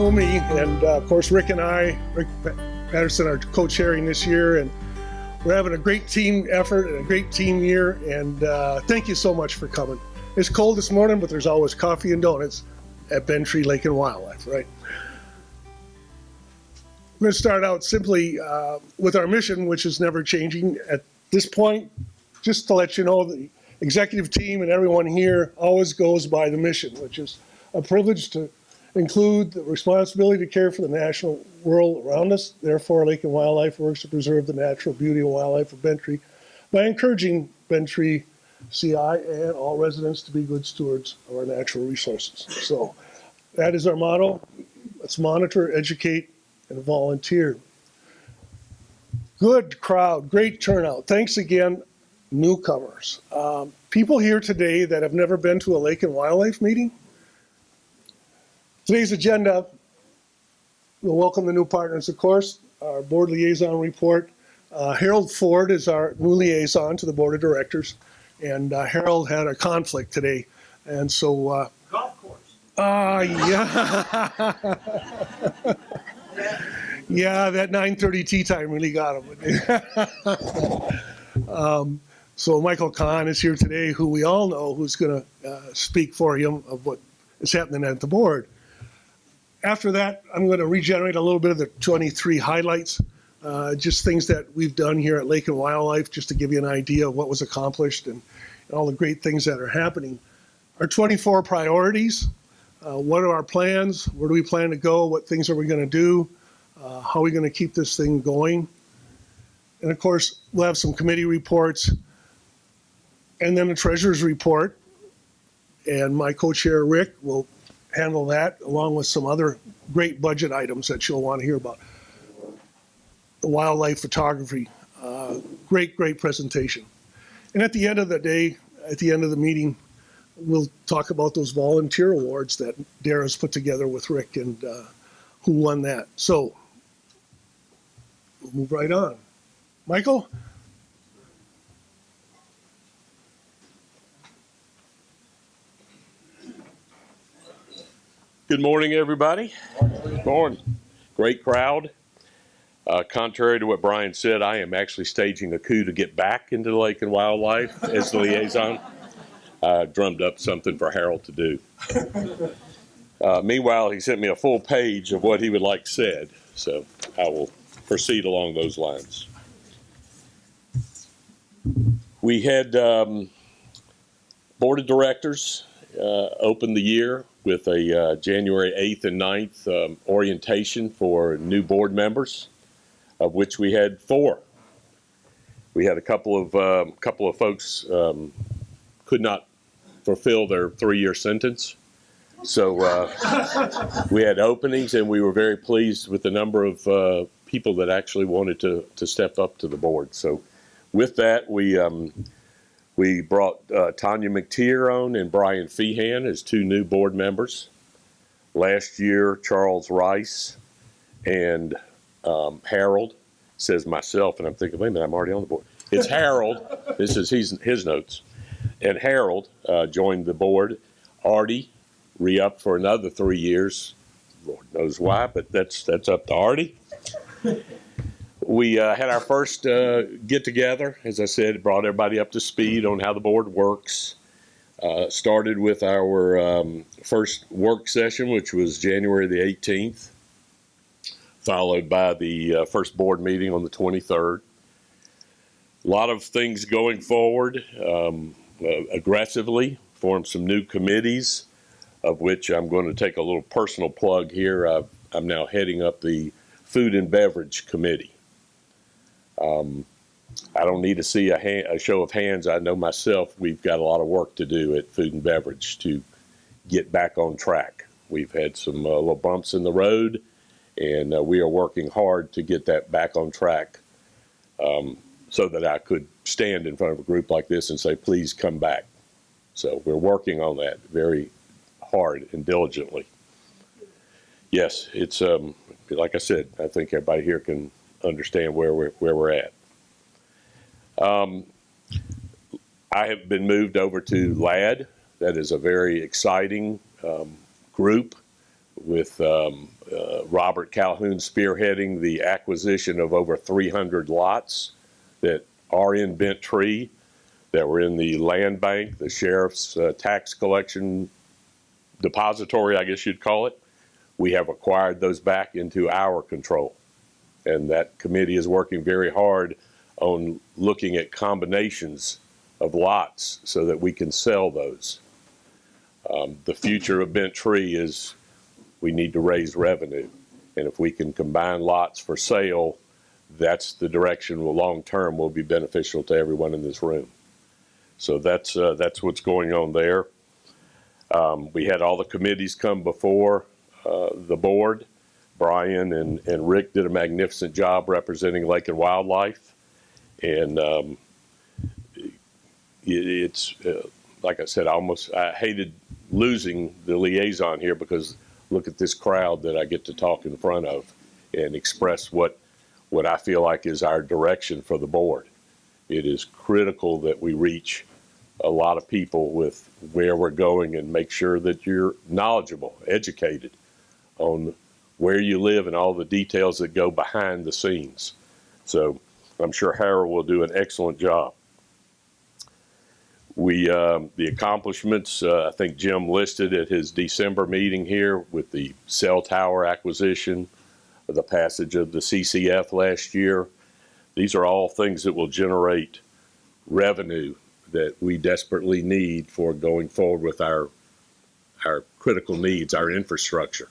know me, and of course Rick Patterson are co-chairing this year, and we're having a great team effort and a great team year, and thank you so much for coming. It's cold this morning, but there's always coffee and donuts at Bent Tree Lake and Wildlife, right? We're going to start out simply with our mission, which is never changing at this point. Just to let you know, the executive team and everyone here always goes by the mission, which is a privilege to include the responsibility to care for the natural world around us. Therefore, Lake and Wildlife works to preserve the natural beauty and wildlife of Bent Tree by encouraging Bent Tree CI and all residents to be good stewards of our natural resources. So that is our motto. Let's monitor, educate, and volunteer. Good crowd, great turnout. Thanks again, newcomers. People here today that have never been to a Lake and Wildlife meeting. Today's agenda, we'll welcome the new partners, of course, our board liaison report. Harold Ford is our new liaison to the board of directors, and Harold had a conflict today, and so golf course. Yeah. Yeah, that 9:30 tea time really got him. So Michael Kahn is here today, who we all know, who's going to speak for him of what is happening at the board. After that, I'm going to regenerate a little bit of the 23 highlights, just things that we've done here at Lake and Wildlife, just to give you an idea of what was accomplished and all the great things that are happening. Our 24 priorities, what are our plans? Where do we plan to go? What things are we going to do? How are we going to keep this thing going? And of course, we'll have some committee reports and then the treasurer's report. And my co-chair, Rick, will handle that along with some other great budget items that you'll want to hear about. The wildlife photography, great presentation. And at the end of the day, at the end of the meeting, we'll talk about those volunteer awards that Dara's put together with Rick and who won that. So we'll move right on. Michael? Good morning, everybody. Good morning. Great crowd. Contrary to what Brian said, I am actually staging a coup to get back into the Lake and Wildlife as the liaison. I drummed up something for Harold to do. Meanwhile, he sent me a full page of what he would like said, so I will proceed along those lines. We had board of directors open the year with a January 8th and 9th orientation for new board members, of which we had 4. We had a couple of folks could not fulfill their 3-year sentence, so we had openings, and we were very pleased with the number of people that actually wanted to step up to the board. So with that, we brought Tanya McTeer on and Brian Feehan as 2 new board members. Last year, Charles Rice and Harold, says myself, and I'm thinking, wait a minute, I'm already on the board. It's Harold. This is his notes. And Harold joined the board. Artie re-upped for another 3 years. Lord knows why, but that's up to Artie. We had our first get-together, as I said, brought everybody up to speed on how the board works. Started with our first work session, which was January the 18th, followed by the first board meeting on the 23rd. A lot of things going forward aggressively, formed some new committees, of which I'm going to take a little personal plug here. I'm now heading up the Food and Beverage Committee. I don't need to see a show of hands. I know myself, we've got a lot of work to do at Food and Beverage to get back on track. We've had some little bumps in the road, and we are working hard to get that back on track so that I could stand in front of a group like this and say, please come back. So we're working on that very hard and diligently. Yes, it's like I said, I think everybody here can understand where we're at. I have been moved over to LAD. That is a very exciting group. with Robert Calhoun spearheading the acquisition of over 300 lots that are in Bent Tree, that were in the land bank, the sheriff's tax collection depository, I guess you'd call it. We have acquired those back into our control. And that committee is working very hard on looking at combinations of lots so that we can sell those. The future of Bent Tree is we need to raise revenue. And if we can combine lots for sale, that's the direction long term will be beneficial to everyone in this room. So that's what's going on there. We had all the committees come before the board. Brian and Rick did a magnificent job representing Lake and Wildlife. And it's like I said, I hated losing the liaison here, because look at this crowd that I get to talk in front of and express what I feel like is our direction for the board. It is critical that we reach a lot of people with where we're going and make sure that you're knowledgeable, educated on where you live and all the details that go behind the scenes. So I'm sure Harold will do an excellent job. The accomplishments, I think Jim listed at his December meeting here with the cell tower acquisition, the passage of the CCF last year. These are all things that will generate revenue that we desperately need for going forward with our critical needs, our infrastructure.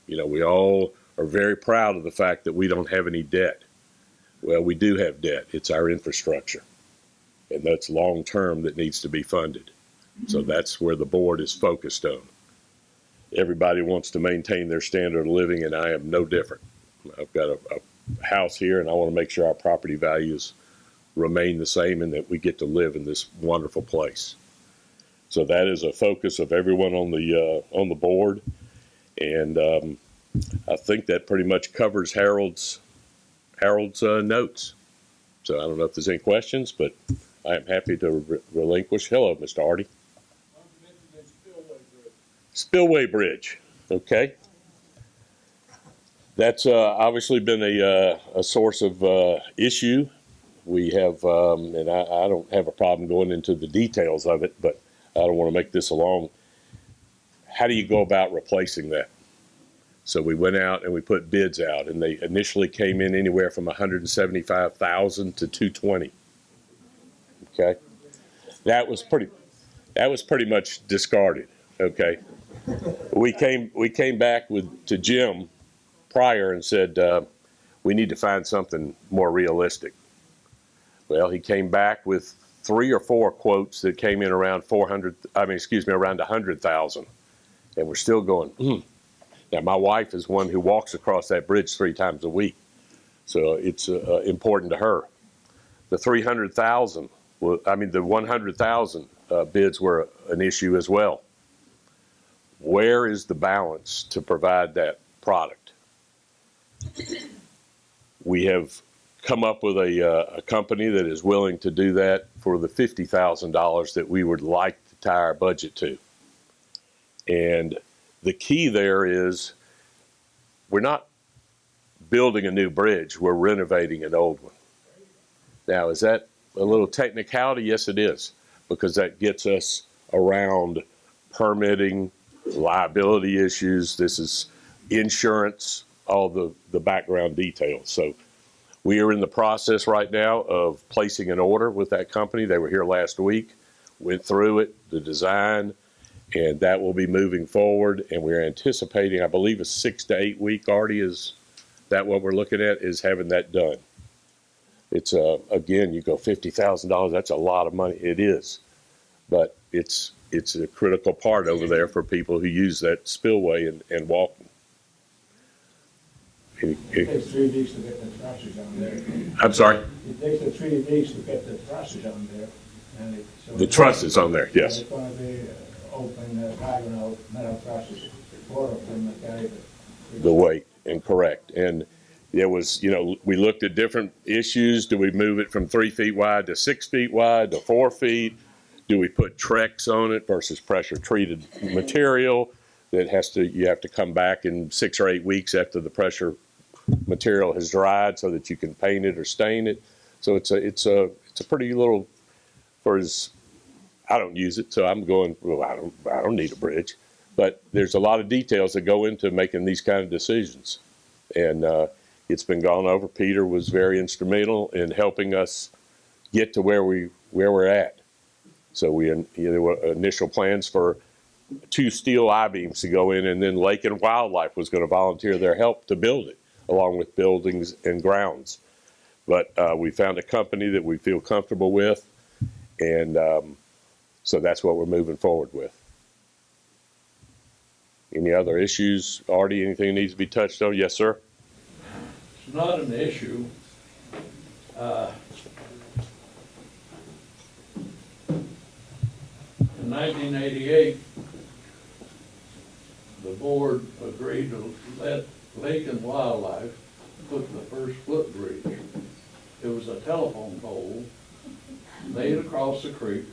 You know, we all are very proud of the fact that we don't have any debt. Well, we do have debt. It's our infrastructure. And that's long term that needs to be funded. So that's where the board is focused on. Everybody wants to maintain their standard of living, and I am no different. I've got a house here, and I want to make sure our property values remain the same and that we get to live in this wonderful place. So that is a focus of everyone on the board. And I think that pretty much covers Harold's notes. So I don't know if there's any questions, but I am happy to relinquish. Hello, Mr. Hardy. Spillway Bridge. Okay. That's obviously been a source of issue. We have, and I don't have a problem going into the details of it, but I don't want to make this long. How do you go about replacing that? So we went out and we put bids out, and they initially came in anywhere from $175,000 to $220,000. Okay, that was pretty much discarded. Okay, we came back to Jim prior and said we need to find something more realistic. Well, he came back with 3 or 4 quotes that came in around around $100,000, and we're still going. Now, my wife is one who walks across that bridge 3 times a week, so it's important to her. The 300,000, the 100,000 bids were an issue as well. Where is the balance to provide that product? We have come up with a company that is willing to do that for the $50,000 that we would like to tie our budget to. And the key there is we're not building a new bridge, we're renovating an old one. Now, is that a little technicality? Yes, it is, because that gets us around permitting, liability issues. This is insurance, all the background details. So we are in the process right now of placing an order with that company. They were here last week, went through it, the design, and that will be moving forward. And we're anticipating, I believe, a 6 to 8 week. Artie, is that what we're looking at, is having that done? It's again, you go $50,000. That's a lot of money. It is, but it's a critical part over there for people who use that spillway and walking. It takes 3 weeks to get the trusses on there. I'm sorry? It takes 3 weeks to get the trusses on there. And The trusses on there, yes. It's going to be open diagonal metal trusses, 4 of them that carry The weight, and correct. And there was, we looked at different issues. Do we move it from 3 feet wide to 6 feet wide to 4 feet? Do we put Trex on it versus pressure treated material? that you have to come back in 6 or 8 weeks after the pressure material has dried so that you can paint it or stain it. So it's a pretty little, I don't use it, so I'm going, well, I don't need a bridge. But there's a lot of details that go into making these kind of decisions. And it's been gone over. Peter was very instrumental in helping us get to where we're at. So there were initial plans for 2 steel I-beams to go in, and then Lake and Wildlife was going to volunteer their help to build it, along with buildings and grounds. But we found a company that we feel comfortable with, and so that's what we're moving forward with. Any other issues? Artie, anything that needs to be touched on? Yes, sir? It's not an issue. In 1988, the board agreed to let Lake and Wildlife put the first footbridge. It was a telephone pole laid across the creek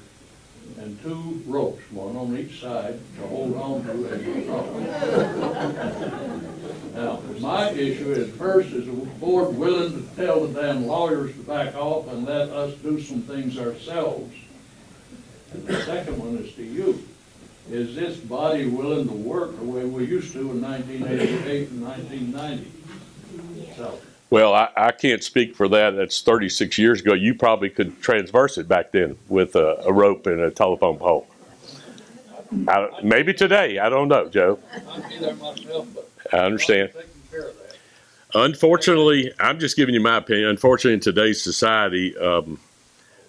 and 2 ropes, one on each side, to hold on to as you cross. Now, my issue is, first, is the board willing to tell the damn lawyers to back off and let us do some things ourselves? And the second one is to you. Is this body willing to work the way we used to in 1988 and 1990? So. Well, I can't speak for that. That's 36 years ago. You probably could transverse it back then with a rope and a telephone pole. Maybe today. I don't know, Joe. I'd be there myself, but I understand. I'm taking care of that. Unfortunately, I'm just giving you my opinion. Unfortunately, in today's society,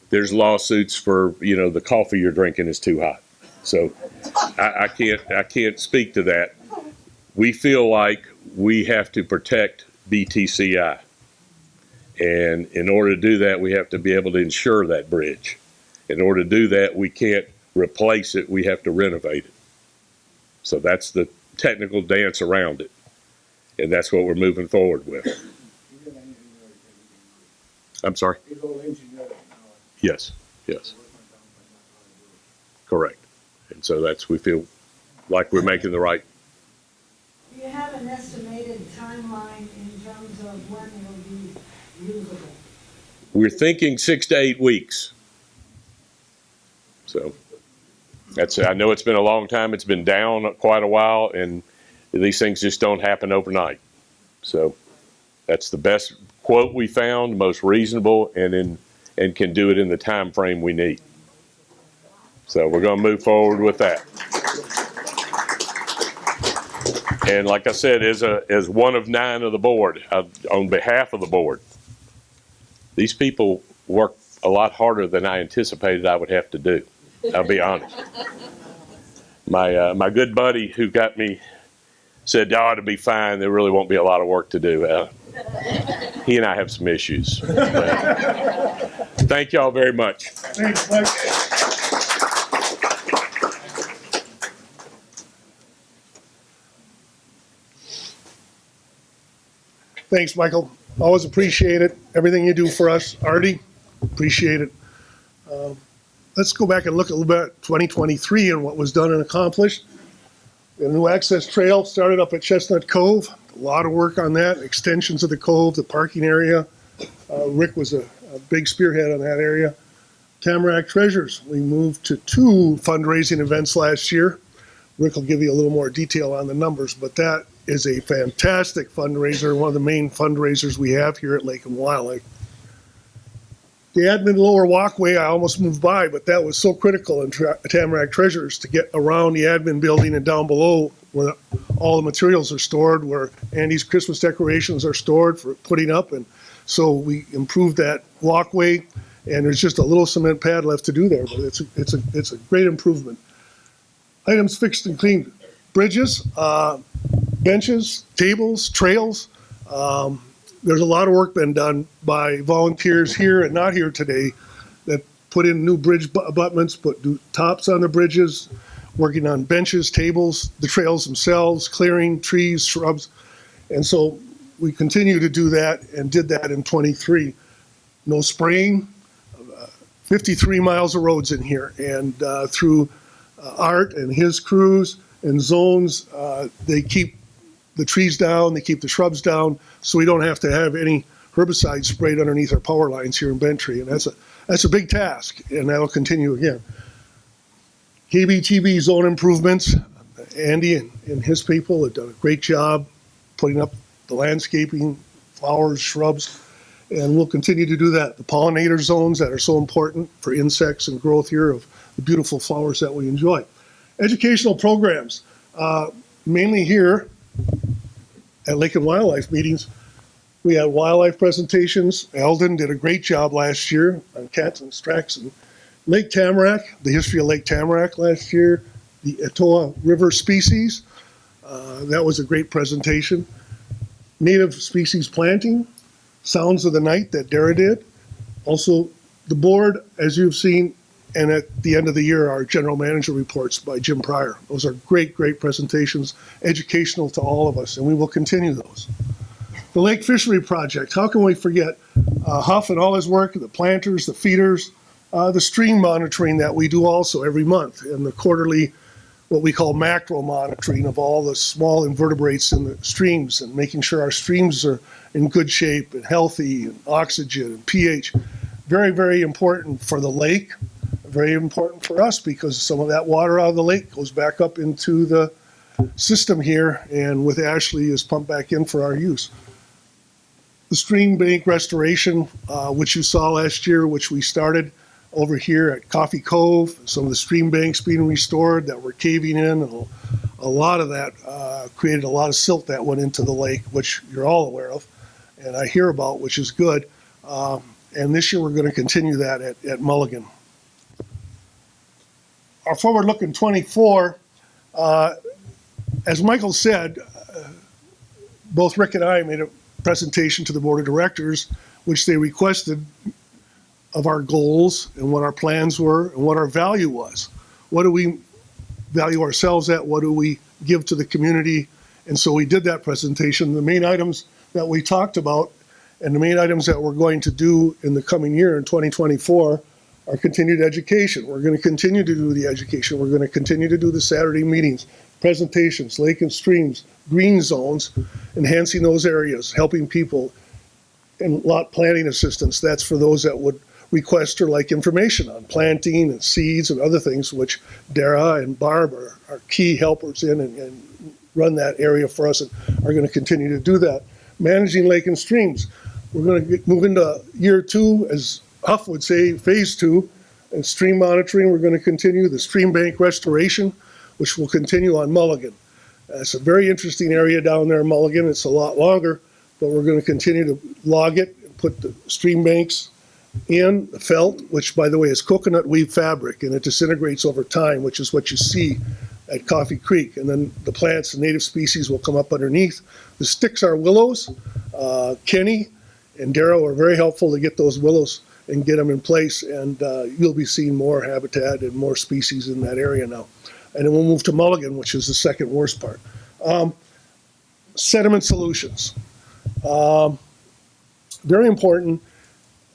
there's lawsuits for, the coffee you're drinking is too hot. So I can't speak to that. We feel like we have to protect BTCI. And in order to do that, we have to be able to insure that bridge. In order to do that, we can't replace it. We have to renovate it. So that's the technical dance around it. And that's what we're moving forward with. I'm sorry? Yes, yes. Correct. And so we feel like we're making the right. Do you have an estimated timeline in terms of when it will be usable? We're thinking 6 to 8 weeks. So I know it's been a long time. It's been down quite a while, and these things just don't happen overnight. So that's the best quote we found, most reasonable, and can do it in the time frame we need. So we're going to move forward with that. And like I said, as one of 9 of the board, on behalf of the board, these people work a lot harder than I anticipated I would have to do. I'll be honest. My good buddy who got me said, "Oh, it'll be fine. There really won't be a lot of work to do." He and I have some issues. Thank y'all very much. Thanks, Mike. Thanks, Michael. Always appreciate it. Everything you do for us. Artie, appreciate it. Let's go back and look a little bit at 2023 and what was done and accomplished. The new access trail started up at Chestnut Cove. A lot of work on that. Extensions of the cove, the parking area. Rick was a big spearhead on that area. Tamarack Treasures. We moved to 2 fundraising events last year. Rick will give you a little more detail on the numbers, but that is a fantastic fundraiser, one of the main fundraisers we have here at Lake and Wildlife. The admin lower walkway, I almost moved by, but that was so critical in Tamarack Treasures to get around the admin building and down below where all the materials are stored, where Andy's Christmas decorations are stored for putting up. And so we improved that walkway, and there's just a little cement pad left to do there, but it's a great improvement. Items fixed and cleaned: bridges, benches, tables, trails. There's a lot of work been done by volunteers here and not here today that put in new bridge abutments, put new tops on the bridges, working on benches, tables, the trails themselves, clearing trees, shrubs. And so we continue to do that and did that in 23. No spraying, 53 miles of roads in here. And through Art and his crews and zones. They keep the trees down, they keep the shrubs down, so we don't have to have any herbicide sprayed underneath our power lines here in Bentry, and that's a big task, and that'll continue again. KBTB zone improvements, Andy and his people have done a great job putting up the landscaping, flowers, shrubs, and we'll continue to do that. The pollinator zones that are so important for insects and growth here of the beautiful flowers that we enjoy. Educational programs, mainly here at Lake and Wildlife meetings. We had wildlife presentations. Eldon did a great job last year on cats and strax and Lake Tamarack, the history of Lake Tamarack last year, the Etowah River species. That was a great presentation. Native species planting, Sounds of the Night that Dara did. Also, the board, as you've seen, and at the end of the year, our general manager reports by Jim Pryor. Those are great, great presentations, educational to all of us, and we will continue those. The Lake Fishery Project, how can we forget Huff and all his work, the planters, the feeders, the stream monitoring that we do also every month, and the quarterly, what we call macro monitoring of all the small invertebrates in the streams and making sure our streams are in good shape and healthy and oxygen and pH. Very, very important for the lake, very important for us because some of that water out of the lake goes back up into the system here and with Ashley is pumped back in for our use. The stream bank restoration, which you saw last year, which we started over here at Coffee Cove, some of the stream banks being restored that were caving in, and a lot of that created a lot of silt that went into the lake, which you're all aware of, and I hear about, which is good. And this year we're going to continue that at Mulligan. Our forward-looking 24, as Michael said, both Rick and I made a presentation to the board of directors, which they requested of our goals and what our plans were and what our value was. What do we value ourselves at? What do we give to the community? And so we did that presentation. The main items that we talked about and the main items that we're going to do in the coming year in 2024 are continued education. We're going to continue to do the education. We're going to continue to do the Saturday meetings, presentations, lake and streams, green zones, enhancing those areas, helping people, and lot planting assistance. That's for those that would request or like information on planting and seeds and other things, which Dara and Barb are key helpers in and run that area for us and are going to continue to do that. Managing lake and streams. We're going to move into year 2, as Huff would say, phase 2, and stream monitoring. We're going to continue the stream bank restoration, which will continue on Mulligan. It's a very interesting area down there in Mulligan. It's a lot longer, but we're going to continue to log it and put the stream banks in the felt, which by the way is coconut weave fabric, and it disintegrates over time, which is what you see at Coffee Creek. And then the plants and native species will come up underneath. The sticks are willows. Kenny and Darrow are very helpful to get those willows and get them in place, and you'll be seeing more habitat and more species in that area now. And then we'll move to Mulligan, which is the second worst part. Sediment solutions. Very important.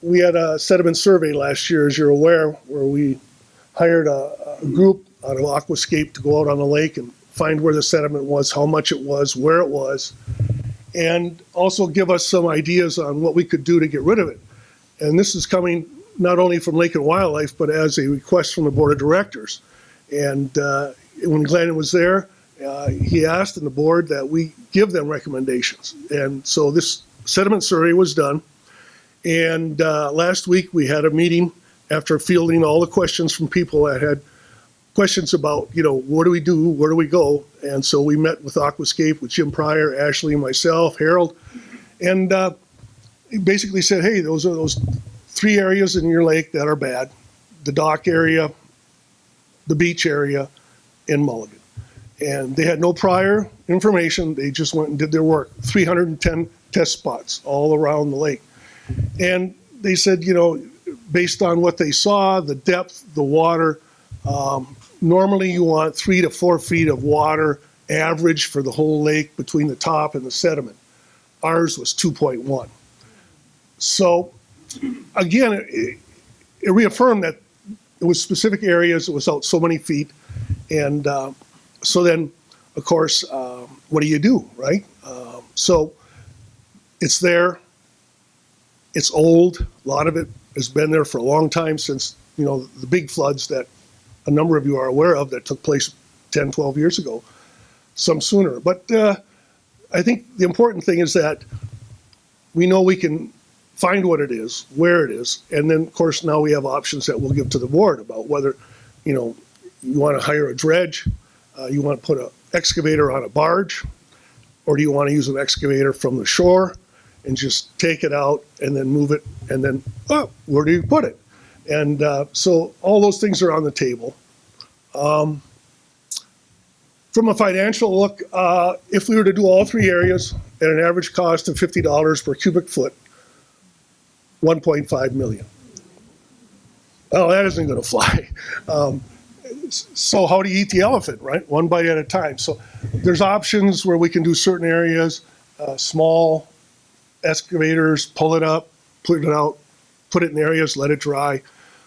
We had a sediment survey last year, as you're aware, where we hired a group out of Aquascape to go out on the lake and find where the sediment was, how much it was, where it was, and also give us some ideas on what we could do to get rid of it. And this is coming not only from Lake and Wildlife, but as a request from the board of directors. And when Glenn was there, he asked in the board that we give them recommendations. And so this sediment survey was done. And last week we had a meeting after fielding all the questions from people that had questions about, what do we do, where do we go? And so we met with Aquascape, with Jim Pryor, Ashley, myself, Harold, and he basically said, hey, those are those 3 areas in your lake that are bad: the dock area, the beach area, and Mulligan. And they had no prior information. They just went and did their work. 310 test spots all around the lake. And they said, based on what they saw, the depth, the water, normally you want 3 to 4 feet of water average for the whole lake between the top and the sediment. Ours was 2.1. So again, it reaffirmed that it was specific areas, it was out so many feet. And so then of course, what do, right? So it's there. It's old. A lot of it has been there for a long time since, the big floods that a number of you are aware of that took place 10, 12 years ago, some sooner. But I think the important thing is that we know we can find what it is, where it is, and then, of course, now we have options that we'll give to the board about whether, you want to hire a dredge, you want to put an excavator on a barge, or do you want to use an excavator from the shore and just take it out and then move it, and then, where do you put it? And so all those things are on the table. From a financial look, if we were to do all three areas at an average cost of $50 per cubic foot, 1.5 million. Oh, that isn't going to fly. So how do you eat the elephant, right? One bite at a time. So there's options where we can do certain areas, small excavators, pull it up, put it out, put it in areas, let it dry.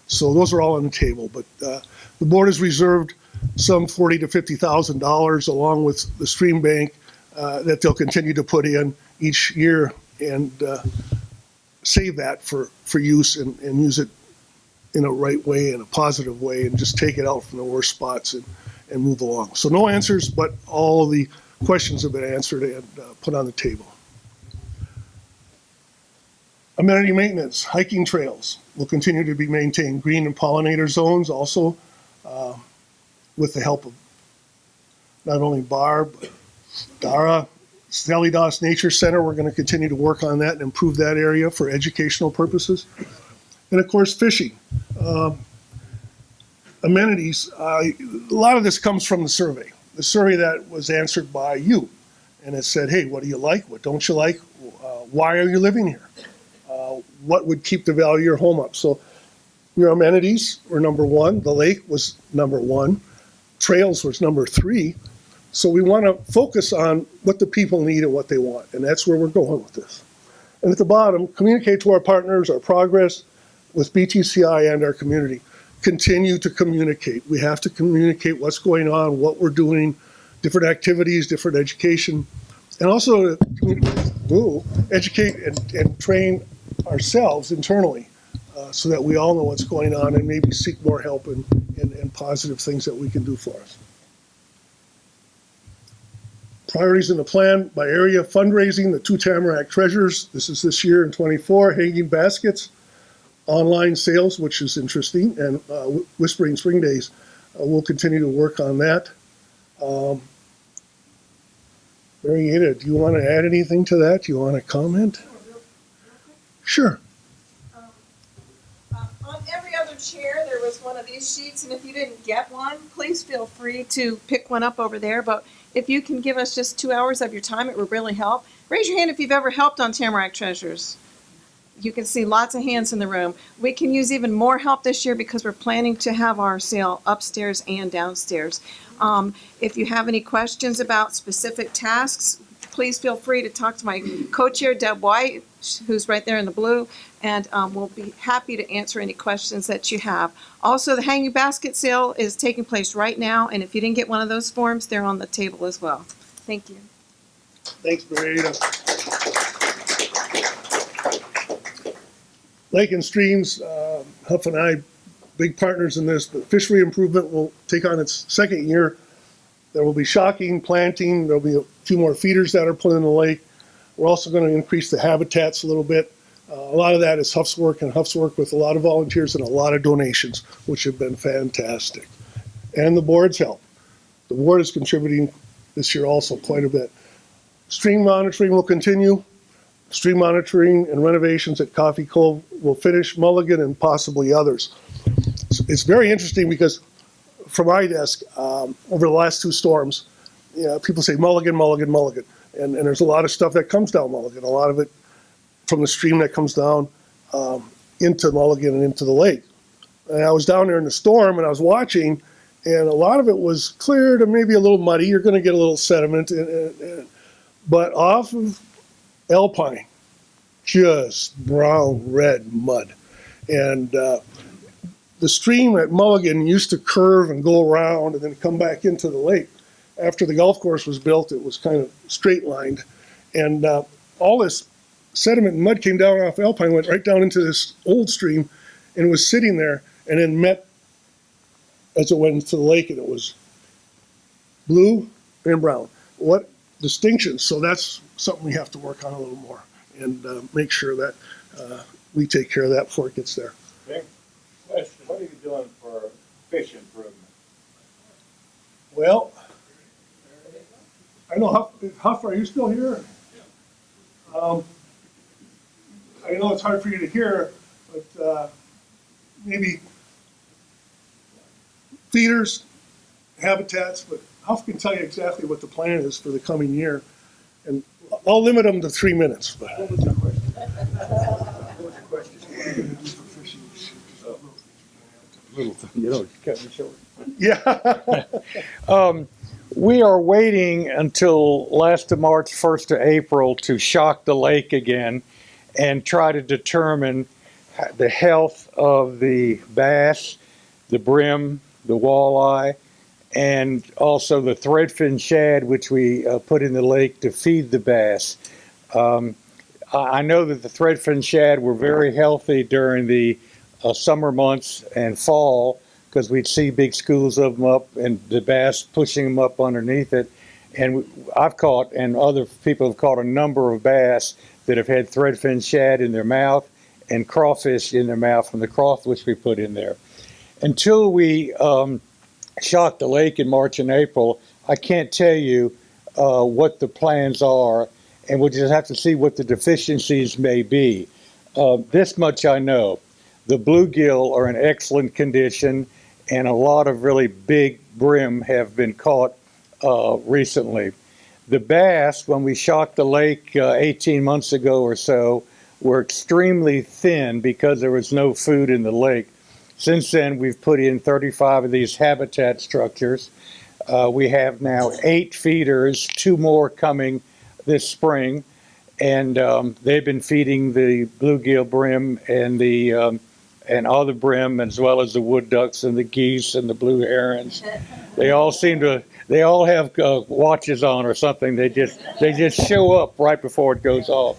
So those are all on the table. But the board has reserved some $40,000 to $50,000 along with the stream bank that they'll continue to put in each year and save that for use and use it in a right way, in a positive way, and just take it out from the worst spots and move along. So no answers, but all the questions have been answered and put on the table. Amenity maintenance, hiking trails will continue to be maintained. Green and pollinator zones also with the help of not only Barb, but Dara, Sally Doss Nature Center. We're going to continue to work on that and improve that area for educational purposes. And of course, fishing. Amenities, a lot of this comes from the survey that was answered by you. And it said, hey, what do you like? What don't you like? Why are you living here? What would keep the value of your home up? So your amenities were number one. The lake was number one. Trails was number three. So we want to focus on what the people need and what they want. And that's where we're going with this. And at the bottom, communicate to our partners our progress with BTCI and our community. Continue to communicate. We have to communicate what's going on, what we're doing, different activities, different education, and also educate and train ourselves internally so that we all know what's going on and maybe seek more help and positive things that we can do for us. Priorities in the plan by area: fundraising, the 2 Tamarack treasures. This is this year in '24, hanging baskets, online sales, which is interesting, and Whispering Spring Days. We'll continue to work on that. Marietta, do you want to add anything to that? Do you want to comment? Sure. On every other chair, there was one of these sheets, and if you didn't get one, please feel free to pick one up over there. But if you can give us just 2 hours of your time, it would really help. Raise your hand if you've ever helped on Tamarack Treasures. You can see lots of hands in the room. We can use even more help this year because we're planning to have our sale upstairs and downstairs. If you have any questions about specific tasks, please feel free to talk to my co-chair, Deb White, who's right there in the blue, and we'll be happy to answer any questions that you have. Also, the hanging basket sale is taking place right now, and if you didn't get one of those forms, they're on the table as well. Thank you. Thanks, Marietta. Lake and Streams, Huff and I, big partners in this, but fishery improvement will take on its second year. There will be shocking, planting, there'll be a few more feeders that are put in the lake. We're also going to increase the habitats a little bit. A lot of that is Huff's work, and Huff's work with a lot of volunteers and a lot of donations, which have been fantastic. And the board's help. The board is contributing this year also quite a bit. Stream monitoring will continue. Stream monitoring and renovations at Coffee Cove will finish, Mulligan and possibly others. It's very interesting because from my desk, over the last 2 storms, people say Mulligan, Mulligan, Mulligan. And there's a lot of stuff that comes down Mulligan, a lot of it from the stream that comes down into Mulligan and into the lake. And I was down there in the storm and I was watching, and a lot of it was clear to maybe a little muddy. You're going to get a little sediment. But off of Alpine, just brown, red mud. And the stream at Mulligan used to curve and go around and then come back into the lake. after the golf course was built, it was kind of straight lined. And all this sediment and mud came down off Alpine, went right down into this old stream and was sitting there, and then met as it went into the lake, and it was blue and brown. What distinctions? So that's something we have to work on a little more and make sure that we take care of that before it gets there. Big question, what are you doing for fish improvement? Well, I know Huff, are you still here? I know it's hard for you to hear, but maybe feeders, habitats, but Huff can tell you exactly what the plan is for the coming year. And I'll limit them to 3 minutes. But. What was your question? What was your question? What are you going to do for fishing? Little thing, you know, cut me short. Yeah. We are waiting until last of March, 1st of April to shock the lake again and try to determine the health of the bass, the brim, the walleye, and also the threadfin shad, which we put in the lake to feed the bass. I know that the threadfin shad were very healthy during the summer months and fall, because we'd see big schools of them up and the bass pushing them up underneath it. And I've caught, and other people have caught, a number of bass that have had threadfin shad in their mouth and crawfish in their mouth from the crawfish we put in there. Until we shock the lake in March and April, I can't tell you what the plans are, and we'll just have to see what the deficiencies may be. This much I know. The bluegill are in excellent condition, and a lot of really big brim have been caught recently. The bass, when we shocked the lake 18 months ago or so, were extremely thin because there was no food in the lake. Since then, we've put in 35 of these habitat structures. We have now 8 feeders, 2 more coming this spring, and they've been feeding the bluegill brim and the and other brim, as well as the wood ducks and the geese and the blue herons. They all have watches on or something. They just show up right before it goes off.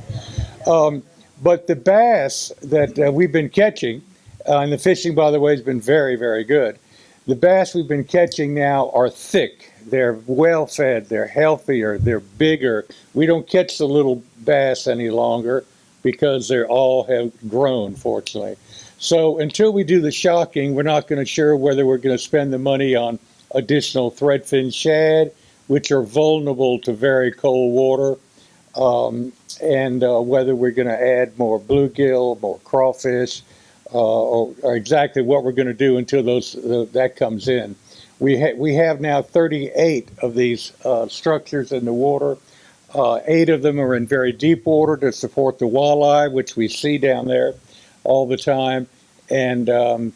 But the bass that we've been catching, and the fishing, by the way, has been very, very good. The bass we've been catching now are thick. They're well fed. They're healthier. They're bigger. We don't catch the little bass any longer because they all have grown, fortunately. So until we do the shocking, we're not going to sure whether we're going to spend the money on additional threadfin shad, which are vulnerable to very cold water, and whether we're going to add more bluegill, more crawfish, or exactly what we're going to do until that comes in. We have now 38 of these structures in the water. 8 of them are in very deep water to support the walleye, which we see down there all the time, and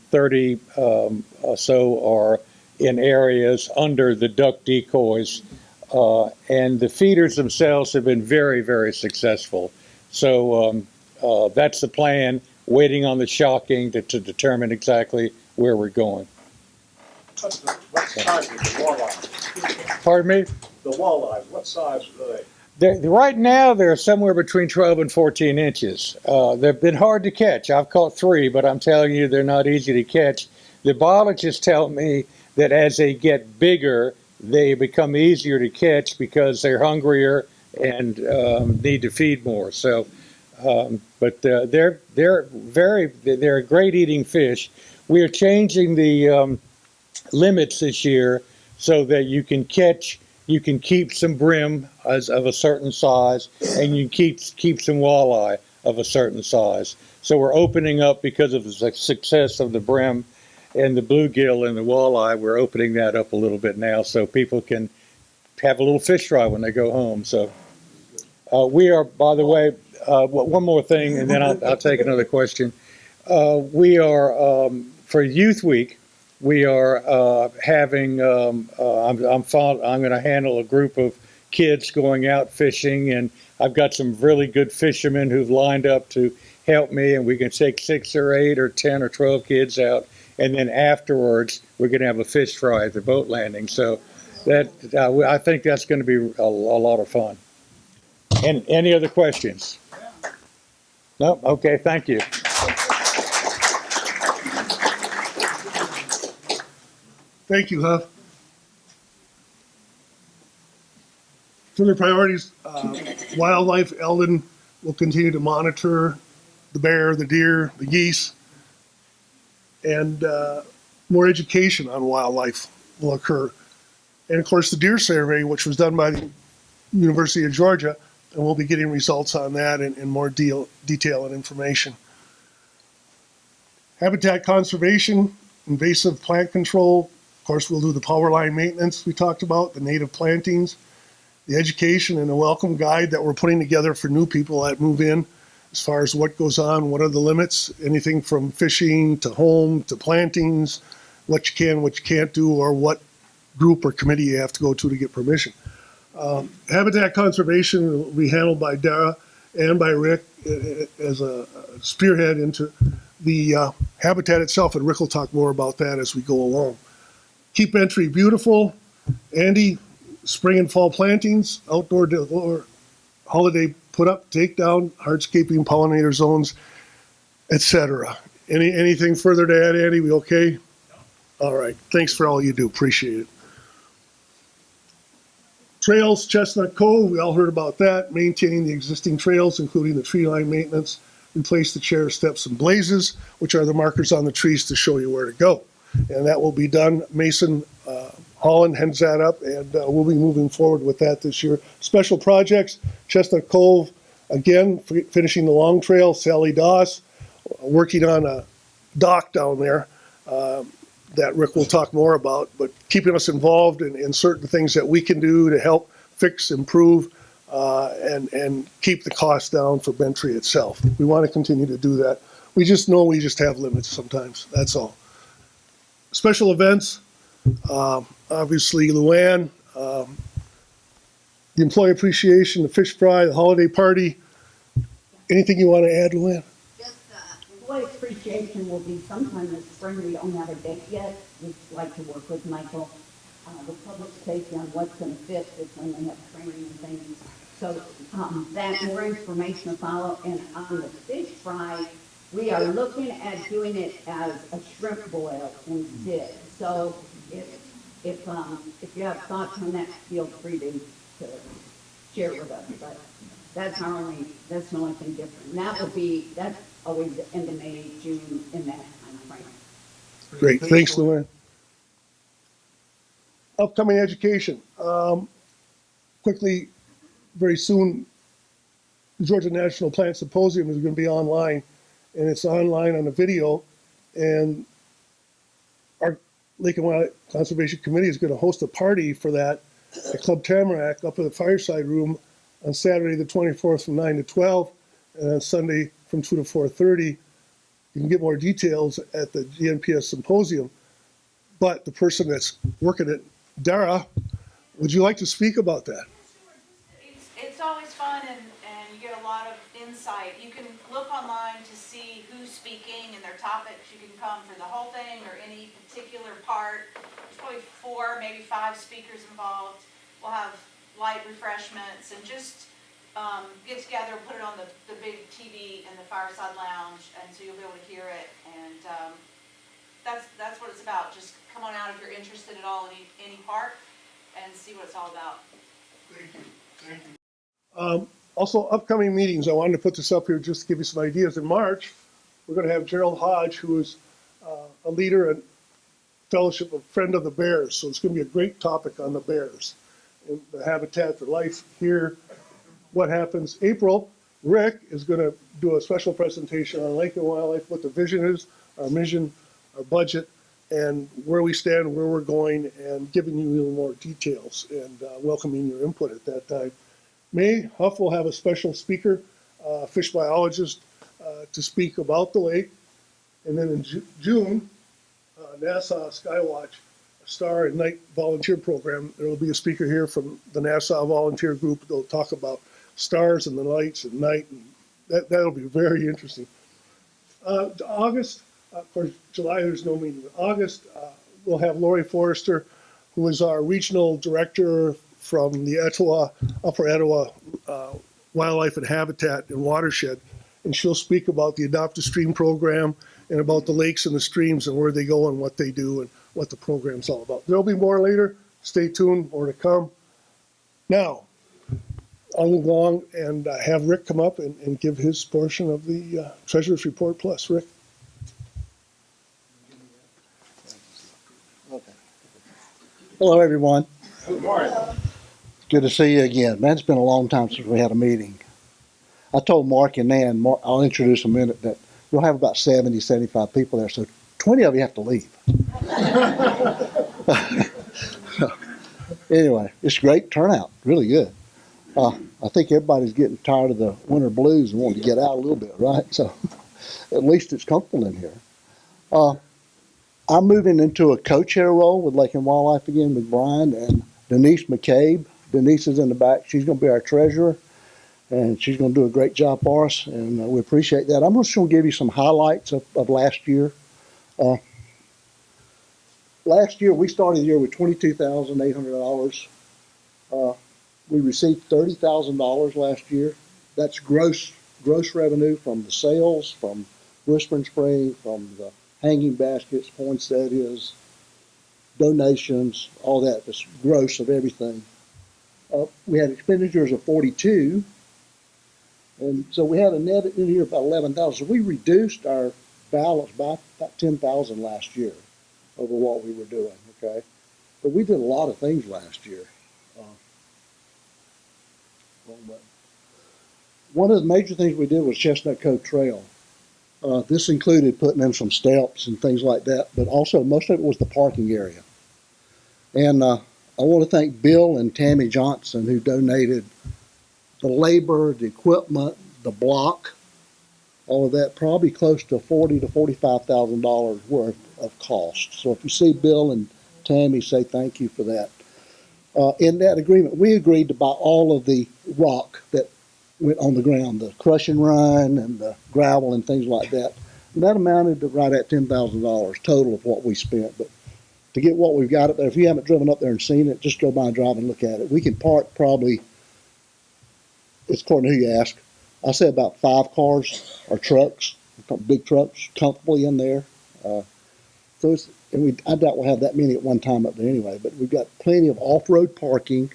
30 or so are in areas under the duck decoys. And the feeders themselves have been very, very successful. So that's the plan, waiting on the shocking to determine exactly where we're going. What size is the walleye? Pardon me? The walleyes, what size are they? Right now, they're somewhere between 12 and 14 inches. They've been hard to catch. I've caught 3, but I'm telling you, they're not easy to catch. The biologists tell me that as they get bigger, they become easier to catch because they're hungrier and need to feed more. So, but they're a great eating fish. We are changing the limits this year so that you can keep some brim of a certain size, and you keep some walleye of a certain size. So we're opening up, because of the success of the brim and the bluegill and the walleye, we're opening that up a little bit now so people can have a little fish fry when they go home. So we are, by the way, one more thing, and then I'll take another question. We are, for Youth Week, we are having, I'm going to handle a group of kids going out fishing, and I've got some really good fishermen who've lined up to help me, and we can take 6 or 8 or 10 or 12 kids out, and then afterwards we're going to have a fish fry at the boat landing. So I think that's going to be a lot of fun. And any other questions? No? Okay, thank you. Thank you, Huff. Further priorities, wildlife, Eldon will continue to monitor the bear, the deer, the geese, and more education on wildlife will occur. And of course, the deer survey, which was done by the University of Georgia, and we'll be getting results on that in more detail and information. Habitat conservation, invasive plant control. Of course, we'll do the power line maintenance we talked about, the native plantings, the education and the welcome guide that we're putting together for new people that move in as far as what goes on, what are the limits, anything from fishing to home to plantings, what you can, what you can't do, or what group or committee you have to go to get permission. Habitat conservation will be handled by Dara and by Rick as a spearhead into the habitat itself, and Rick will talk more about that as we go along. Keep entry beautiful. Andy, spring and fall plantings, outdoor holiday put up, take down, hardscaping, pollinator zones, etc. Anything further to add, Andy? We okay? All right. Thanks for all you do. Appreciate it. Trails, Chestnut Cove, we all heard about that. Maintaining the existing trails, including the tree line maintenance. Replace the chair steps and blazes, which are the markers on the trees to show you where to go. And that will be done. Mason Holland heads that up, and we'll be moving forward with that this year. Special projects, Chestnut Cove, again, finishing the long trail. Sally Doss, working on a dock down there that Rick will talk more about, but keeping us involved in certain things that we can do to help fix, improve, and keep the cost down for Bentry itself. We want to continue to do that. We just know we just have limits sometimes, that's all. Special events, obviously Luann, the employee appreciation, the fish fry, the holiday party. Anything you want to add, Luann? Employee appreciation will be sometime this spring. We don't have a date yet. We'd like to work with Michael, with public safety on what's going to fit is when they have training and things. So that more information to follow. And on the fish fry, we are looking at doing it as a shrimp boil instead. So if you have thoughts on that, feel free to share with us. But that's the only thing different. And that's always the end of May, June, in that time frame. Great, thanks, Luann. Upcoming education. Quickly, very soon, the Georgia National Plant Symposium is going to be online, and it's online on a video, and our Lake and Wildlife Conservation Committee is going to host a party for that at Club Tamarack up in the fireside room on Saturday the 24th from 9 to 12, and on Sunday from 2 to 4:30. You can get more details at the GNPS Symposium, but the person that's working it, Dara, would you like to speak about that? It's always fun, and you get a lot of insight. You can look online to see who's speaking and their topics. You can come for the whole thing or any particular part. There's probably 4, maybe 5 speakers involved. We'll have light refreshments and just get together, put it on the big TV in the fireside lounge, and so you'll be able to hear it. And that's what it's about. Just come on out if you're interested at all in any part and see what it's all about. Thank you. Thank you. Also, upcoming meetings. I wanted to put this up here just to give you some ideas. In March, we're going to have Gerald Hodge, who is a leader and fellowship, a friend of the bears. So it's going to be a great topic on the bears and the habitat for life here. What happens? April, Rick is going to do a special presentation on Lake and Wildlife, what the vision is, our mission, our budget, and where we stand, where we're going, and giving you a little more details and welcoming your input at that time. May, Huff will have a special speaker, fish biologist, to speak about the lake. And then in June, NASA Skywatch, Star and Night Volunteer Program, there will be a speaker here from the NASA Volunteer Group. They'll talk about stars and the lights at night, and that'll be very interesting. August, of course, July there's no meeting, but August we'll have Lori Forrester, who is our regional director from the Upper Etowah Wildlife and Habitat and Watershed. And she'll speak about the Adopt a Stream program and about the lakes and the streams and where they go and what they do and what the program's all about. There'll be more later. Stay tuned, more to come. Now, I'll move along and have Rick come up and give his portion of the Treasurer's Report Plus. Rick. Hello, everyone. Good morning. Good to see you again. Man, it's been a long time since we had a meeting. I told Mark and Nan, I'll introduce in a minute, that we'll have about 70, 75 people there, so 20 of you have to leave. Anyway, it's great turnout, really good. I think everybody's getting tired of the winter blues and wanting to get out a little bit, right? So at least it's comfortable in here. I'm moving into a co-chair role with Lake and Wildlife again with Brian and Denise McCabe. Denise is in the back. She's going to be our treasurer, and she's going to do a great job for us, and we appreciate that. I'm just going to give you some highlights of last year. Last year, we started the year with $22,800. We received $30,000 last year. That's gross revenue from the sales, from Whispering Spring, from the hanging baskets, poinsettias, donations, all that. That's gross of everything. We had expenditures of 42, and so we had a net in here about 11,000. So we reduced our balance by about 10,000 last year over what we were doing. Okay, but we did a lot of things last year. One of the major things we did was Chestnut Cove Trail. This included putting in some steps and things like that, but also most of it was the parking area. And I want to thank Bill and Tammy Johnson, who donated the labor, the equipment, the block, all of that, probably close to $40,000 to $45,000 worth of cost. So if you see Bill and Tammy, say thank you for that. In that agreement, we agreed to buy all of the rock that went on the ground, the crush and run and the gravel and things like that. And that amounted to right at $10,000 total of what we spent. But to get what we've got up there, if you haven't driven up there and seen it, just go by and drive and look at it. We can park probably, it's according to who you ask, I say about 5 cars or trucks, big trucks, comfortably in there. So it's, and I doubt we'll have that many at one time up there anyway, but we've got plenty of off-road parking,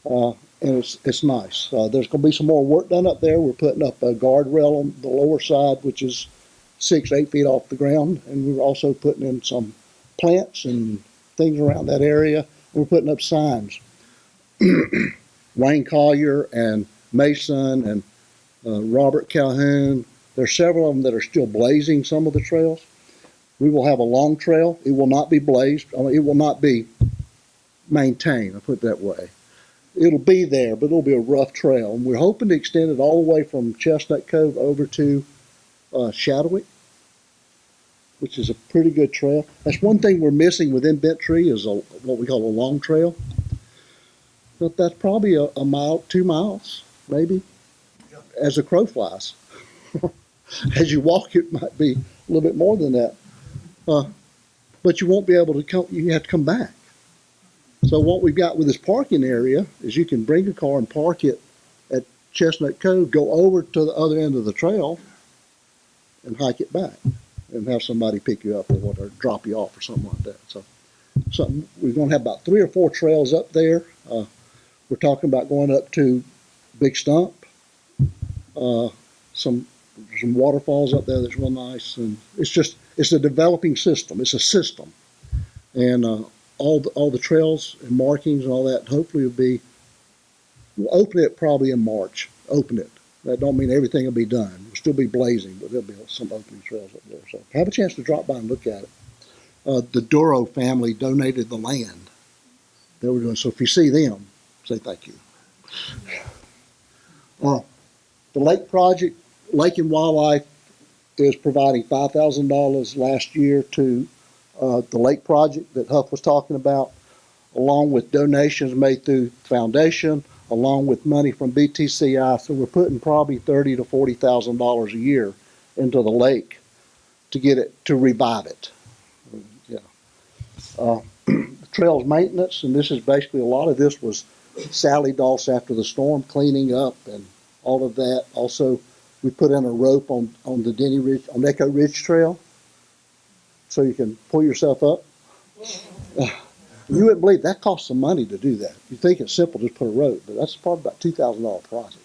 and it's nice. There's going to be some more work done up there. We're putting up a guardrail on the lower side, which is 6, 8 feet off the ground, and we're also putting in some plants and things around that area. And we're putting up signs. Wayne Collier and Mason and Robert Calhoun, there's several of them that are still blazing some of the trails. We will have a long trail. It will not be blazed. It will not be maintained, I'll put it that way. It'll be there, but it'll be a rough trail. And we're hoping to extend it all the way from Chestnut Cove over to Shadowwick, which is a pretty good trail. That's one thing we're missing within Bent Tree is what we call a long trail. But that's probably a mile, 2 miles, maybe, as a crow flies. As you walk, it might be a little bit more than that. But you won't be able to come, you have to come back. So what we've got with this parking area is you can bring a car and park it at Chestnut Cove, go over to the other end of the trail and hike it back and have somebody pick you up or whatever, drop you off or something like that. So we're going to have about 3 or 4 trails up there. We're talking about going up to Big Stump, some waterfalls up there that's real nice, and it's a developing system. It's a system, and all the trails and markings and all that hopefully we'll open it probably in March. Open it. That don't mean everything will be done. We'll still be blazing, but there'll be some opening trails up there. So have a chance to drop by and look at it. The Duro family donated the land they were doing. So if you see them, say thank you. The lake project, Lake and Wildlife, is providing $5,000 last year to the lake project that Huff was talking about, along with donations made through the foundation, along with money from BTCI. So we're putting probably $30,000 to $40,000 a year into the lake to get it, to revive it. Yeah. trails maintenance, and this is basically, a lot of this was Sally Doss after the storm, cleaning up and all of that. Also, we put in a rope on the Denny Ridge, on Echo Ridge Trail, so you can pull yourself up. You wouldn't believe that costs some money to do that. You think it's simple, just put a rope, but that's probably about $2,000 project.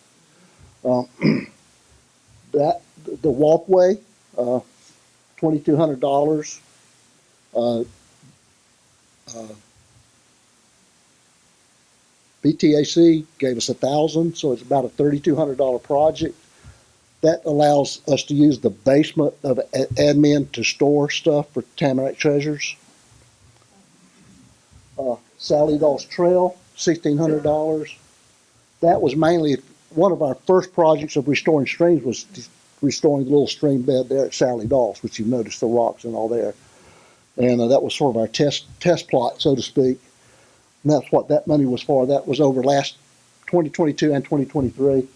The walkway, $2,200. BTAC gave us $1,000, so it's about a $3,200 project. That allows us to use the basement of admin to store stuff for Tamarack Treasures. Sally Doss Trail, $1,600. That was mainly one of our first projects of restoring streams, was restoring the little stream bed there at Sally Doss, which you've noticed the rocks and all there. And that was sort of our test plot, so to speak. And that's what that money was for. That was over last 2022 and 2023.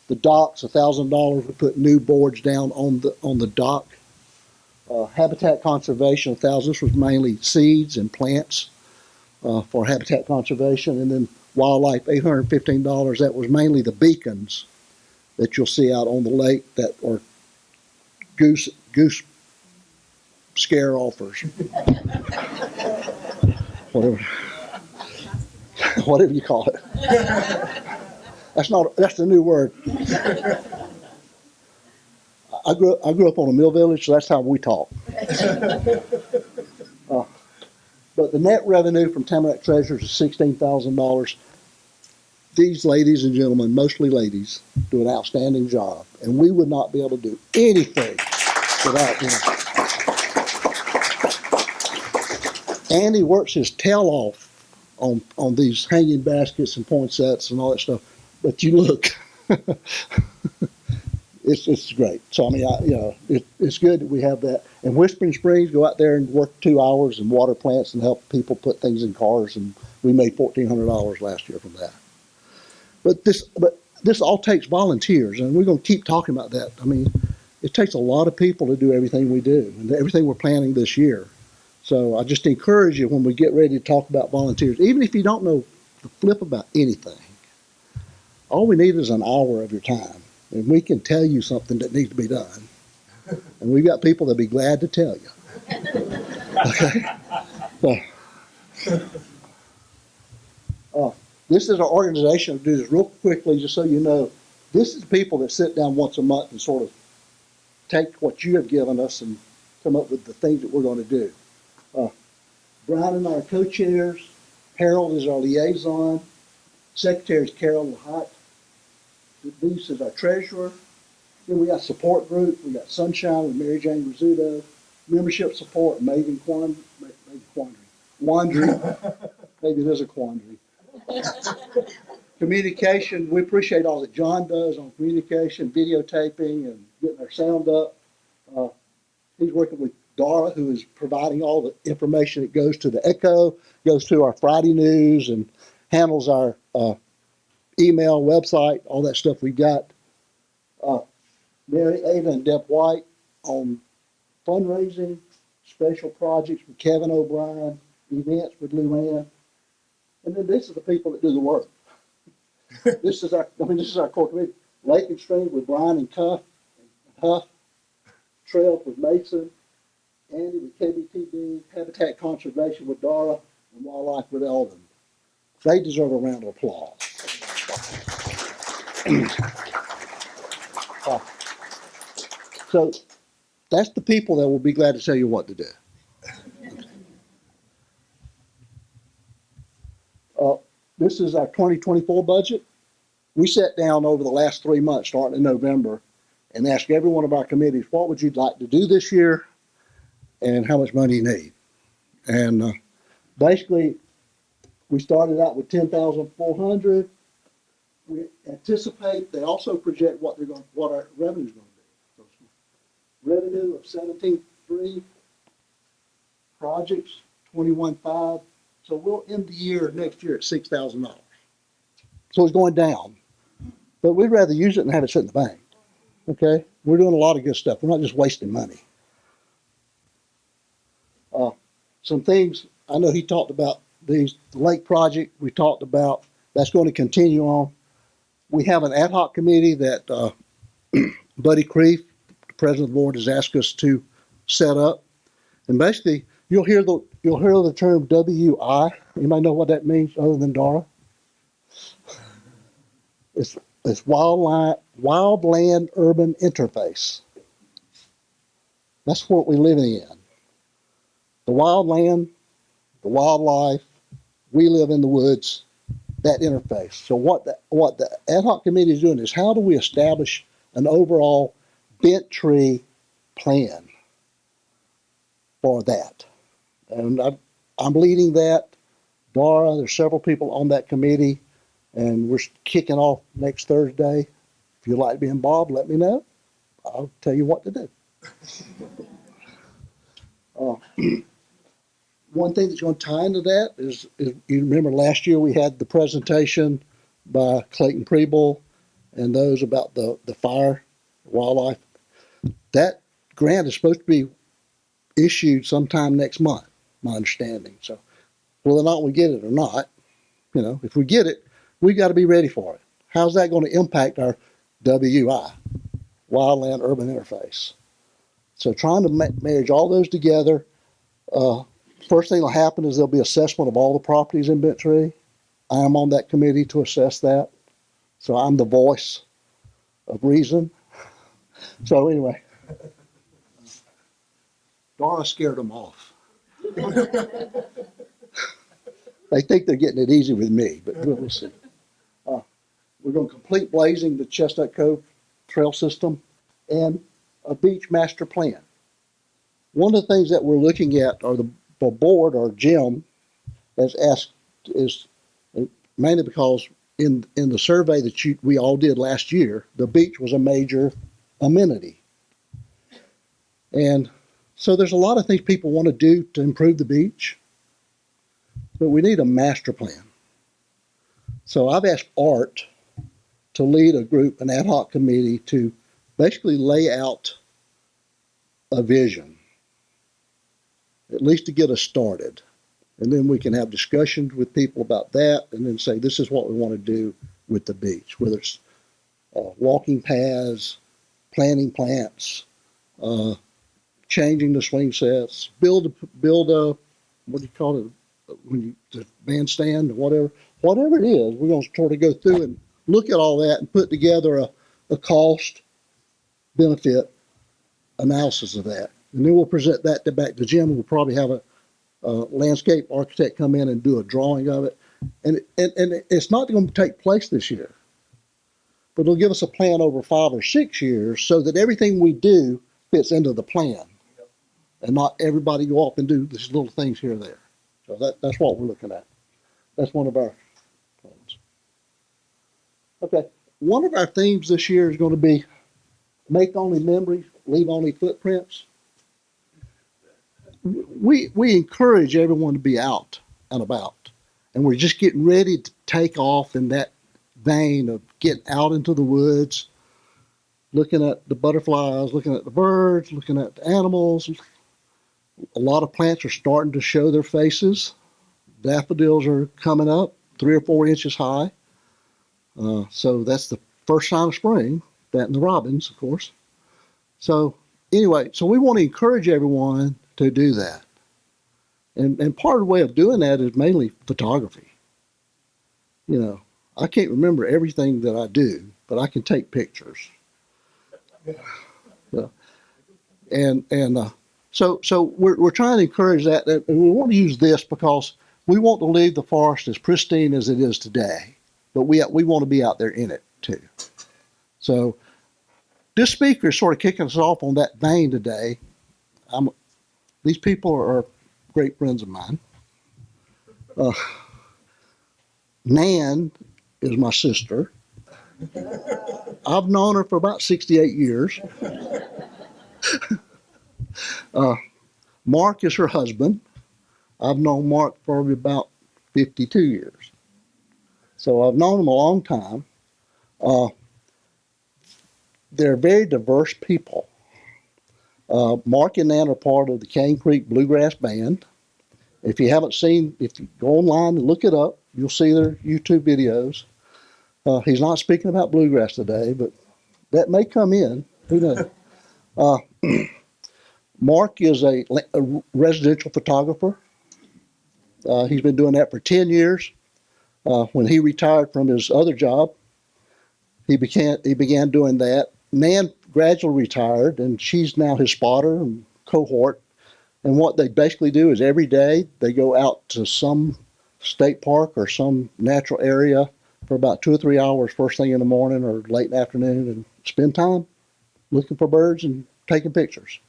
The docks, $1,000. We put new boards down on the dock. Habitat conservation, $1,000. This was mainly seeds and plants for habitat conservation. And then wildlife, $815. That was mainly the beacons that you'll see out on the lake that are goose scare offers. Whatever you call it. That's the new word. I grew up on a mill village, so that's how we talk. But the net revenue from Tamarack Treasures is $16,000. These ladies and gentlemen, mostly ladies, do an outstanding job, and we would not be able to do anything without them. Andy works his tail off on these hanging baskets and poinsettias and all that stuff, but you look, it's great. So I mean, it's good that we have that. And Whispering Springs, go out there and work 2 hours and water plants and help people put things in cars, and we made $1,400 last year from that. But this all takes volunteers, and we're going to keep talking about that. I mean, it takes a lot of people to do everything we do and everything we're planning this year. So I just encourage you, when we get ready to talk about volunteers, even if you don't know the flip about anything, all we need is an hour of your time, and we can tell you something that needs to be done. And we've got people that'll be glad to tell you. Okay? This is our organization. I'll do this real quickly just so you know. This is people that sit down once a month and sort of take what you have given us and come up with the things that we're going to do. Brian and I are co-chairs. Harold is our liaison. Secretary is Carol Lahat. Denise is our treasurer. Then we got support group. We got Sunshine with Mary Jane Rizzuto. Membership support, Megan Quandary. Maybe there's a quandary. Communication, we appreciate all that John does on communication, videotaping, and getting our sound up. He's working with Dara, who is providing all the information that goes to the Echo, goes to our Friday news, and handles our email, website, all that stuff we got. Mary Ava and Deb White on fundraising, special projects with Kevin O'Brien, events with Luann. And then these are the people that do the work. This is our core committee. Lake and Stream with Brian and Huff, Trails with Mason, Andy with KBTD, Habitat Conservation with Dara, and Wildlife with Eldon. They deserve a round of applause. So that's the people that will be glad to tell you what to do. This is our 2024 budget. We sat down over the last 3 months, starting in November, and asked every one of our committees, what would you like to do this year and how much money you need? And basically, we started out with $10,400. We anticipate, they also project what our revenue is going to be. So revenue of $17.3, projects 21.5. So we'll end the year next year at $6,000. So it's going down, but we'd rather use it than have it sit in the bank. Okay, we're doing a lot of good stuff. We're not just wasting money. Some things I know he talked about the lake project. We talked about that's going to continue on. We have an ad hoc committee that Buddy Creef, the president of the board, has asked us to set up. And basically, you'll hear the term WI. Anybody know what that means other than Dara? It's wildland urban interface. That's what we're living in. The wildland, the wildlife, we live in the woods, that interface. So what the ad hoc committee is doing is how do we establish an overall bent tree plan for that? And I'm leading that. Dara, there's several people on that committee, and we're kicking off next Thursday. If you'd like to be involved, let me know. I'll tell you what to do. One thing that's going to tie into that is you remember last year we had the presentation by Clayton Preble and those about the fire, wildlife. That grant is supposed to be issued sometime next month, my understanding. So whether or not we get it or not, if we get it, we've got to be ready for it. How's that going to impact our WI, wildland urban interface? So trying to manage all those together. First thing that'll happen is there'll be assessment of all the properties in Bent Tree. I am on that committee to assess that. So I'm the voice of reason. So anyway, Dara scared them off. They think they're getting it easy with me, but we'll see. We're going to complete blazing the Chestnut Cove trail system and a beach master plan. One of the things that we're looking at, or the board or Jim has asked, is mainly because in the survey that we all did last year, the beach was a major amenity. And so there's a lot of things people want to do to improve the beach, but we need a master plan. So I've asked Art to lead a group, an ad hoc committee, to basically lay out a vision, at least to get us started. And then we can have discussions with people about that and then say, this is what we want to do with the beach, whether it's walking paths, planting plants, changing the swing sets, build a what do you call it, the bandstand or whatever it is. We're going to sort of go through and look at all that and put together a cost benefit analysis of that. And then we'll present that back to Jim. We'll probably have a landscape architect come in and do a drawing of it. And it's not going to take place this year, but it'll give us a plan over 5 or 6 years so that everything we do fits into the plan and not everybody go off and do these little things here or there. So that's what we're looking at. That's one of our plans. Okay, one of our themes this year is going to be make only memories, leave only footprints. We encourage everyone to be out and about, and we're just getting ready to take off in that vein of getting out into the woods, looking at the butterflies, looking at the birds, looking at the animals. A lot of plants are starting to show their faces. Daffodils are coming up 3 or 4 inches high. So that's the first sign of spring, that and the robins, of course. So anyway, so we want to encourage everyone to do that. And part of the way of doing that is mainly photography. I can't remember everything that I do, but I can take pictures. So we're trying to encourage that, and we want to use this because we want to leave the forest as pristine as it is today, but we want to be out there in it too. So this speaker is sort of kicking us off on that vein today. These people are great friends of mine. Nan is my sister. I've known her for about 68 years. Mark is her husband. I've known Mark for probably about 52 years. So I've known him a long time. They're very diverse people. Mark and Nan are part of the Cane Creek Bluegrass Band. If you haven't seen, if you go online and look it up, you'll see their YouTube videos. He's not speaking about bluegrass today, but that may come in. Who knows? Mark is a residential photographer. He's been doing that for 10 years. When he retired from his other job, he began doing that. Nan gradually retired, and she's now his spotter and cohort. And what they basically do is every day they go out to some state park or some natural area for about 2 or 3 hours first thing in the morning or late in the afternoon and spend time looking for birds and taking pictures.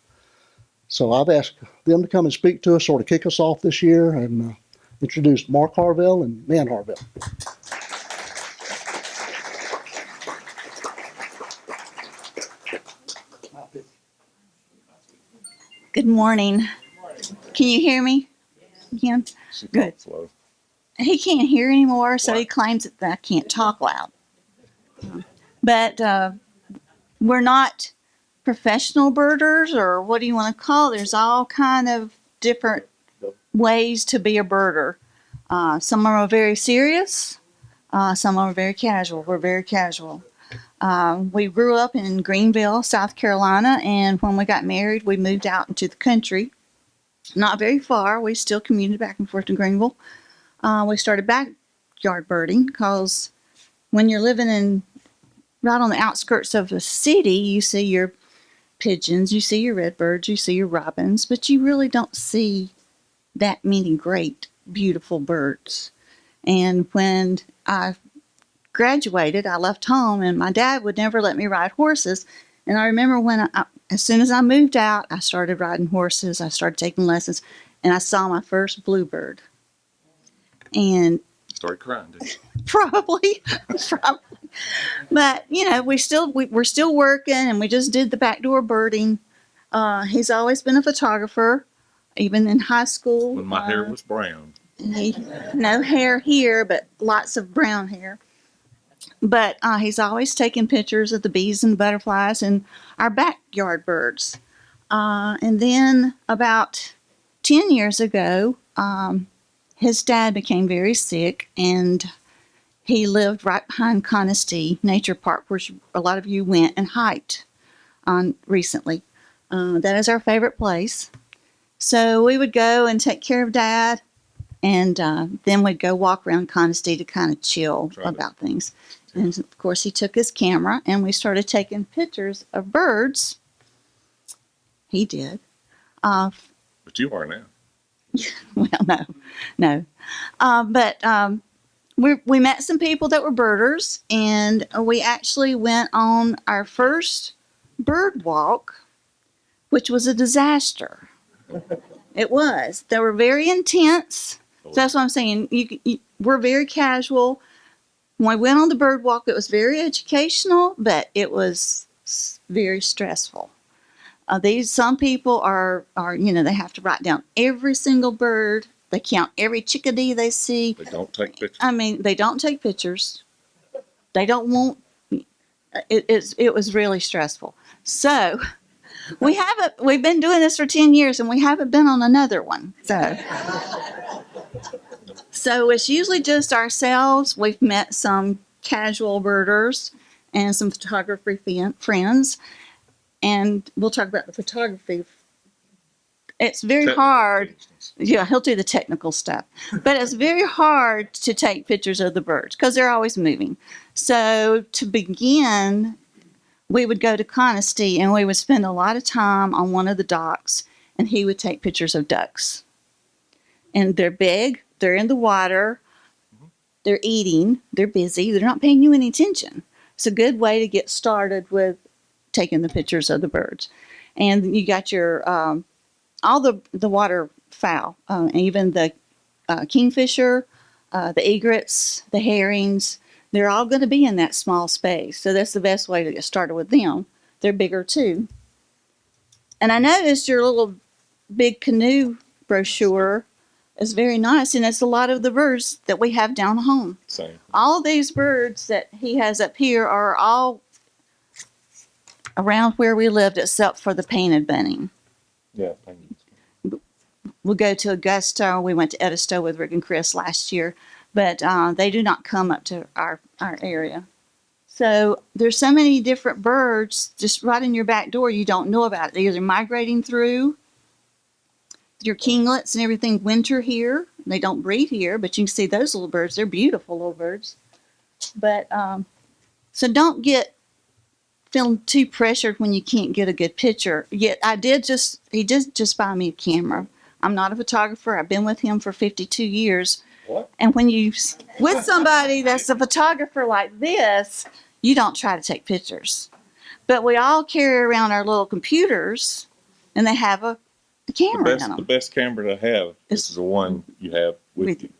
So I've asked them to come and speak to us, sort of kick us off this year, and introduce Mark Harvell and Nanette Harvell. Good morning. Can you hear me? Again? Good. He can't hear anymore, so he claims that I can't talk loud. But we're not professional birders, or what do you want to call it? There's all kind of different ways to be a birder. Some are very serious. Some are very casual. We're very casual. We grew up in Greenville, South Carolina, and when we got married, we moved out into the country. Not very far. We still commuted back and forth to Greenville. We started backyard birding because when you're living right on the outskirts of a city, you see your pigeons, you see your redbirds, you see your robins, but you really don't see that many great, beautiful birds. And when I graduated, I left home, and my dad would never let me ride horses. And I remember when as soon as I moved out, I started riding horses. I started taking lessons, and I saw my first bluebird. And Started crying, didn't you? probably. But we're still working, and we just did the backdoor birding. He's always been a photographer, even in high school. When my hair was brown. No hair here, but lots of brown hair. But he's always taking pictures of the bees and butterflies and our backyard birds. And then about 10 years ago, his dad became very sick, and he lived right behind Conistea Nature Park, where a lot of you went and hiked on recently. That is our favorite place. So we would go and take care of Dad, and then we'd go walk around Conistea to kind of chill about things. And of course, he took his camera, and we started taking pictures of birds. He did. But you are now. Well, no. But we met some people that were birders, and we actually went on our first bird walk, which was a disaster. It was. They were very intense. So that's what I'm saying. We're very casual. When we went on the bird walk, it was very educational, but it was very stressful. Some people are they have to write down every single bird. They count every chickadee they see. They don't take pictures. They don't take pictures. They don't want. It was really stressful. So we've been doing this for 10 years, and we haven't been on another one. So it's usually just ourselves. We've met some casual birders and some photography friends, and we'll talk about the photography. It's very hard. Yeah, he'll do the technical stuff, but it's very hard to take pictures of the birds because they're always moving. So to begin, we would go to Conistea, and we would spend a lot of time on one of the docks, and he would take pictures of ducks. And they're big. They're in the water, they're eating, they're busy, they're not paying you any attention. It's a good way to get started with taking the pictures of the birds. And you got your, all the waterfowl, even the kingfisher, the egrets, the herrings, they're all going to be in that small space. So that's the best way to get started with them. They're bigger too. And I noticed your little big canoe brochure is very nice, and it's a lot of the birds that we have down home. Same. All these birds that he has up here are all around where we lived, except for the painted bunting. Yeah. we'll go to Augusta. We went to Edisto with Rick and Chris last year, but they do not come up to our area. So there's so many different birds just right in your back door you don't know about it. They're either migrating through your kinglets and everything winter here. They don't breed here, but you can see those little birds. They're beautiful little birds. But so don't get feeling too pressured when you can't get a good picture. Yet he did just buy me a camera. I'm not a photographer. I've been with him for 52 years. What? And when you with somebody that's a photographer like this, you don't try to take pictures. But we all carry around our little computers, and they have a camera in them. The best camera to have is the one you have with you.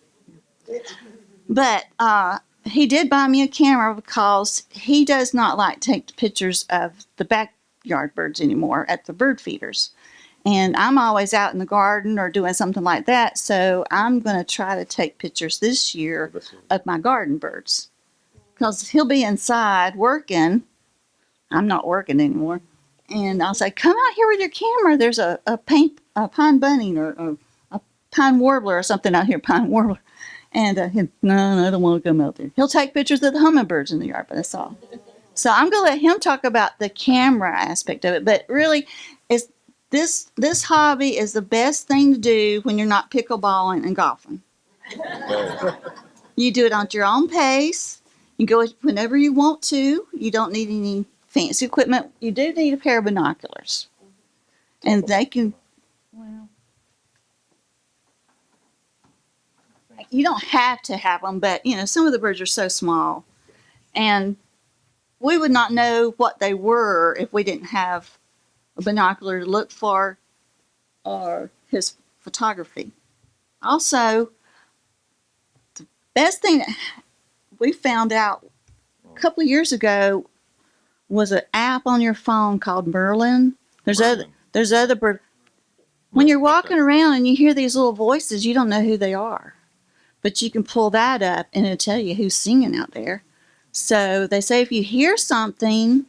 But he did buy me a camera because he does not like to take pictures of the backyard birds anymore at the bird feeders. And I'm always out in the garden or doing something like that, so I'm going to try to take pictures this year of my garden birds. Because he'll be inside working. I'm not working anymore. And I'll say, come out here with your camera. There's a pine bunting or a pine warbler or something out here, pine warbler. And no, I don't want to come out there. He'll take pictures of the hummingbirds in the yard, but that's all. So I'm going to let him talk about the camera aspect of it. But really, this hobby is the best thing to do when you're not pickleballing and golfing. You do it on your own pace. You go whenever you want to. You don't need any fancy equipment. You do need a pair of binoculars. And they can, well, you don't have to have them, but, some of the birds are so small. And we would not know what they were if we didn't have a binocular to look for or his photography. Also, the best thing that we found out a couple of years ago was an app on your phone called Merlin. There's other birds. When you're walking around and you hear these little voices, you don't know who they are. But you can pull that up and it'll tell you who's singing out there. So they say if you hear something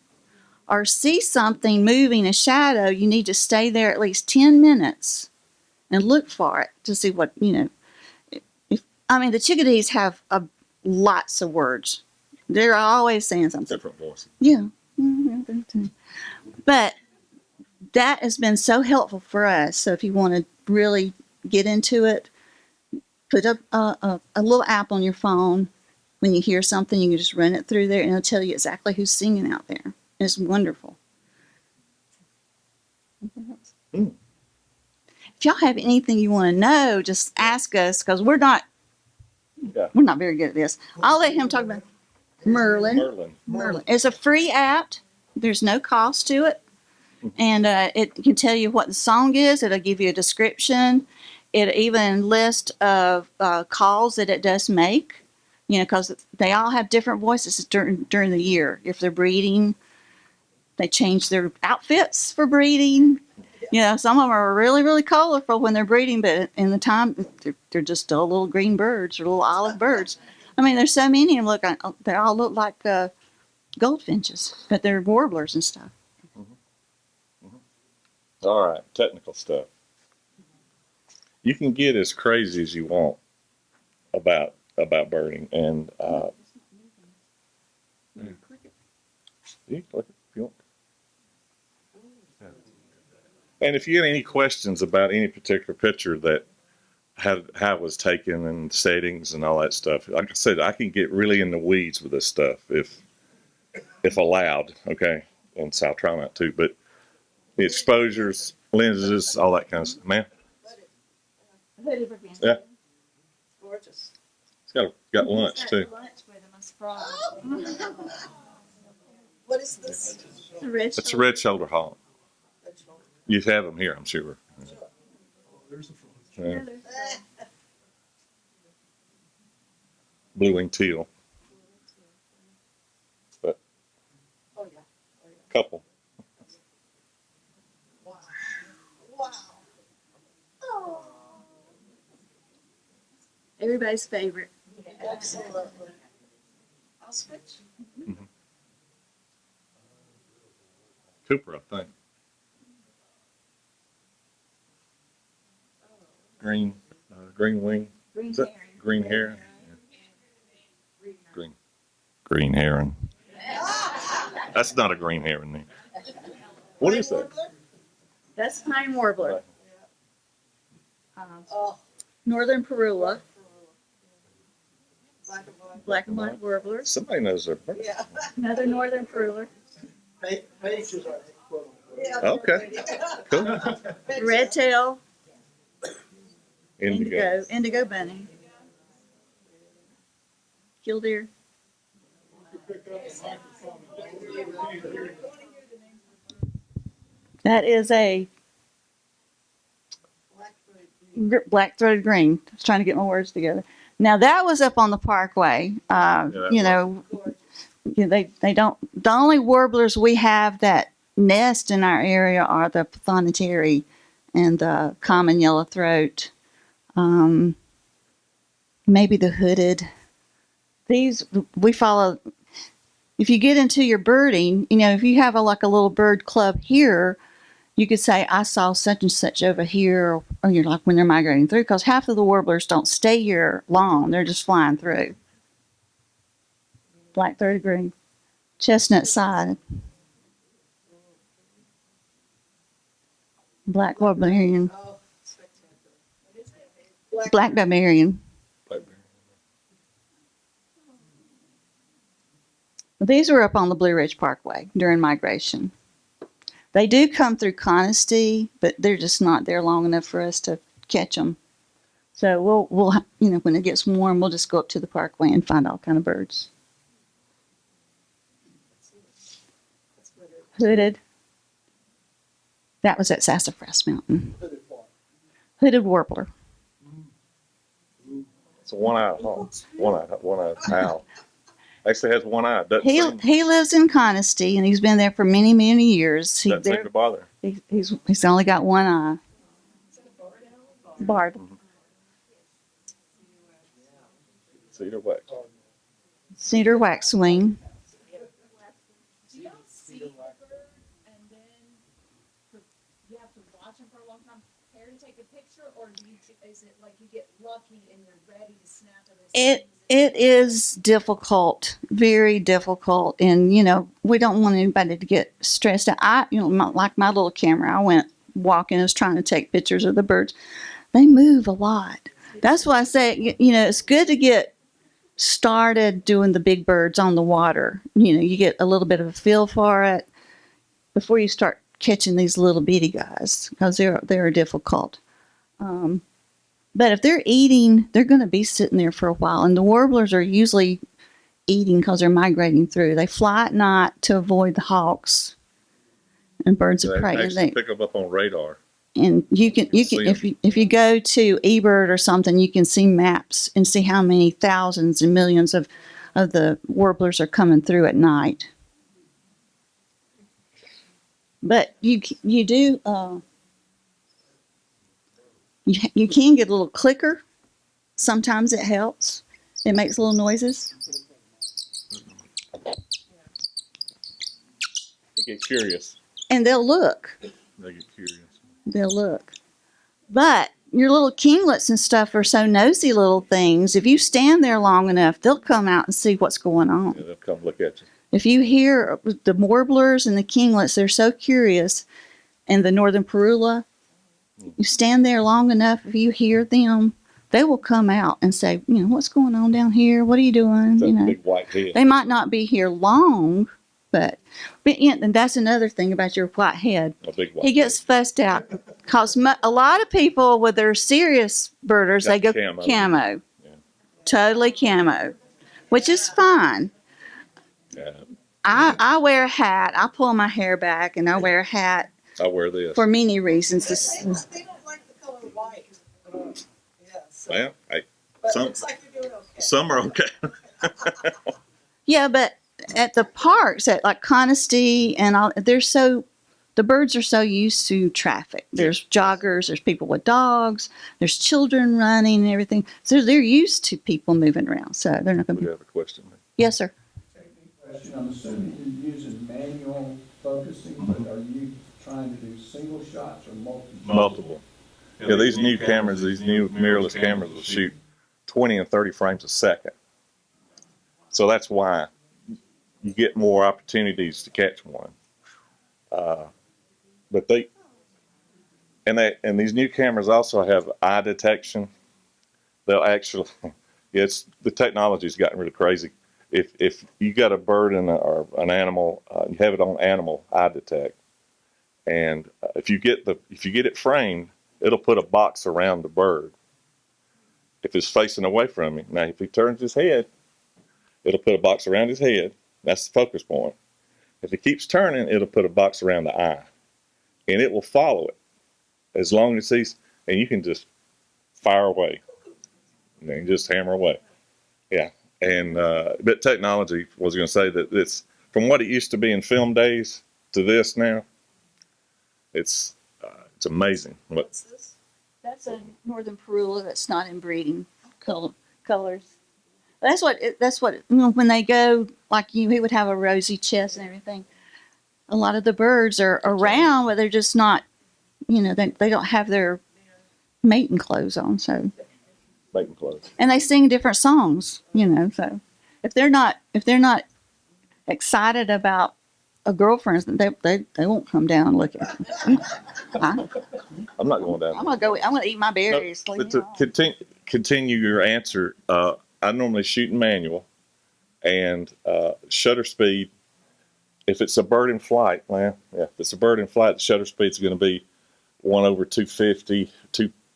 or see something moving, a shadow, you need to stay there at least 10 minutes and look for it to see what, the chickadees have lots of words. They're always saying something. Different voices. Yeah. But that has been so helpful for us. So if you want to really get into it, put up a little app on your phone. When you hear something, you can just run it through there and it'll tell you exactly who's singing out there. And it's wonderful. If y'all have anything you want to know, just ask us because we're not very good at this. I'll let him talk about Merlin. It's a free app. There's no cost to it. And it can tell you what the song is. It'll give you a description. It even lists of calls that it does make. Because they all have different voices during the year. If they're breeding, they change their outfits for breeding. Some of them are really, really colorful when they're breeding, but in the time, they're just dull little green birds or little olive birds. There's so many of them. They all look like goldfinches, but they're warblers and stuff. All right, technical stuff. You can get as crazy as you want about birding, and you can click it if you want. And if you have any questions about any particular picture that how it was taken and settings and all that stuff, like I said, I can get really in the weeds with this stuff if allowed. Okay, and so I'll try not to, but the exposures, lenses, all that kind of stuff. Man, yeah, Gorgeous. it's got lunch too. What is this? It's a red shoulder hawk. You have them here, I'm sure. Yeah. Blue-winged teal. But couple. Wow. Wow. Oh. Everybody's favorite. Absolutely. I'll switch. Mm-hmm. Cooper, I think. green wing. Is that green heron? Green heron. That's not a green heron then. What is that? That's pine warbler. Northern parula. Black and white warbler. Somebody knows their bird. Another northern parula. Okay. Cool. Red tail. Indigo. Indigo bunny. Killdeer. That is a black-throated green. I was trying to get my words together. Now that was up on the parkway. They don't. The only warblers we have that nest in our area are the prothonotary and the common yellow throat. Maybe the hooded. These we follow. If you get into your birding, if you have a little bird club here, you could say, I saw such and such over here, or you're like when they're migrating through, because half of the warblers don't stay here long. They're just flying through. Black-throated green. Chestnut side. Black barbarian. Black barbarian. These were up on the Blue Ridge Parkway during migration. They do come through Conisty, but they're just not there long enough for us to catch them. So we'll when it gets warm, we'll just go up to the parkway and find all kind of birds. Hooded. That was at Sassafras Mountain. Hooded warbler. It's a one-eyed hawk. One-eyed owl. Actually has one eye. He lives in Conisty, and he's been there for many, many years. Doesn't seem to bother. He's only got one eye. Barred. Cedar wax. Cedar waxwing. Do you see a bird and then you have to watch them for a long time, prepare to take a picture, or is it like you get lucky and you're ready to snap it? It is difficult, very difficult, and we don't want anybody to get stressed out. Like my little camera, I went walking, I was trying to take pictures of the birds. They move a lot. That's why I say, it's good to get started doing the big birds on the water. You get a little bit of a feel for it before you start catching these little bitty guys, because they're difficult. But if they're eating, they're going to be sitting there for a while. And the warblers are usually eating because they're migrating through. They fly at night to avoid the hawks and birds of prey. They pick them up on radar. And you can if you go to eBird or something, you can see maps and see how many thousands and millions of the warblers are coming through at night. But you do. You can get a little clicker. Sometimes it helps. It makes little noises. They get curious. And they'll look. They get curious. They'll look. But your little kinglets and stuff are so nosy little things. If you stand there long enough, they'll come out and see what's going on. Yeah, they'll come look at you. If you hear the warblers and the kinglets, they're so curious. And the northern parula, you stand there long enough, if you hear them, they will come out and say, what's going on down here? What are you doing? Big white head. They might not be here long, but and that's another thing about your white head. A big white He gets fussed out because a lot of people with their serious birders, they go camo. Yeah. Totally camo, which is fine. Yeah. I wear a hat. I pull my hair back and I wear a hat. I wear this. For many reasons. They don't like the color white. Yeah, so. Well, But it looks like you're doing okay. Some are okay. Yeah, but at the parks, at like Conisty and all, the birds are so used to traffic. There's joggers, there's people with dogs, there's children running and everything. So they're used to people moving around. So they're not going to We be. have a question. Yes, sir. Question, I'm assuming you're using manual focusing, but are you trying to do single shots or multiple? Multiple. Yeah, these new cameras, these new mirrorless cameras will shoot 20 and 30 frames a second. So that's why you get more opportunities to catch one. But these new cameras also have eye detection. They'll actually, the technology's gotten really crazy. If you got a bird or an animal, you have it on animal eye detect, and if you get it framed, it'll put a box around the bird. If it's facing away from you, now if he turns his head, it'll put a box around his head. That's the focus point. If he keeps turning, it'll put a box around the eye, and it will follow it as long as and you can just fire away, and then just hammer away. Yeah, and but technology, was going to say that it's from what it used to be in film days to this now. It's amazing. What's this? That's a northern Parula that's not in breeding colors. That's what when they go, like he would have a rosy chest and everything. A lot of the birds are around, but they're just not, they don't have their mating clothes on. So Mating clothes. And they sing different songs, so if they're not excited about a girlfriend, they won't come down and look at them. I'm not going down. I'm gonna eat my berries. No, but to continue your answer, I normally shoot in manual, and shutter speed. If it's a bird in flight, if it's a bird in flight, the shutter speed is going to be 1/250,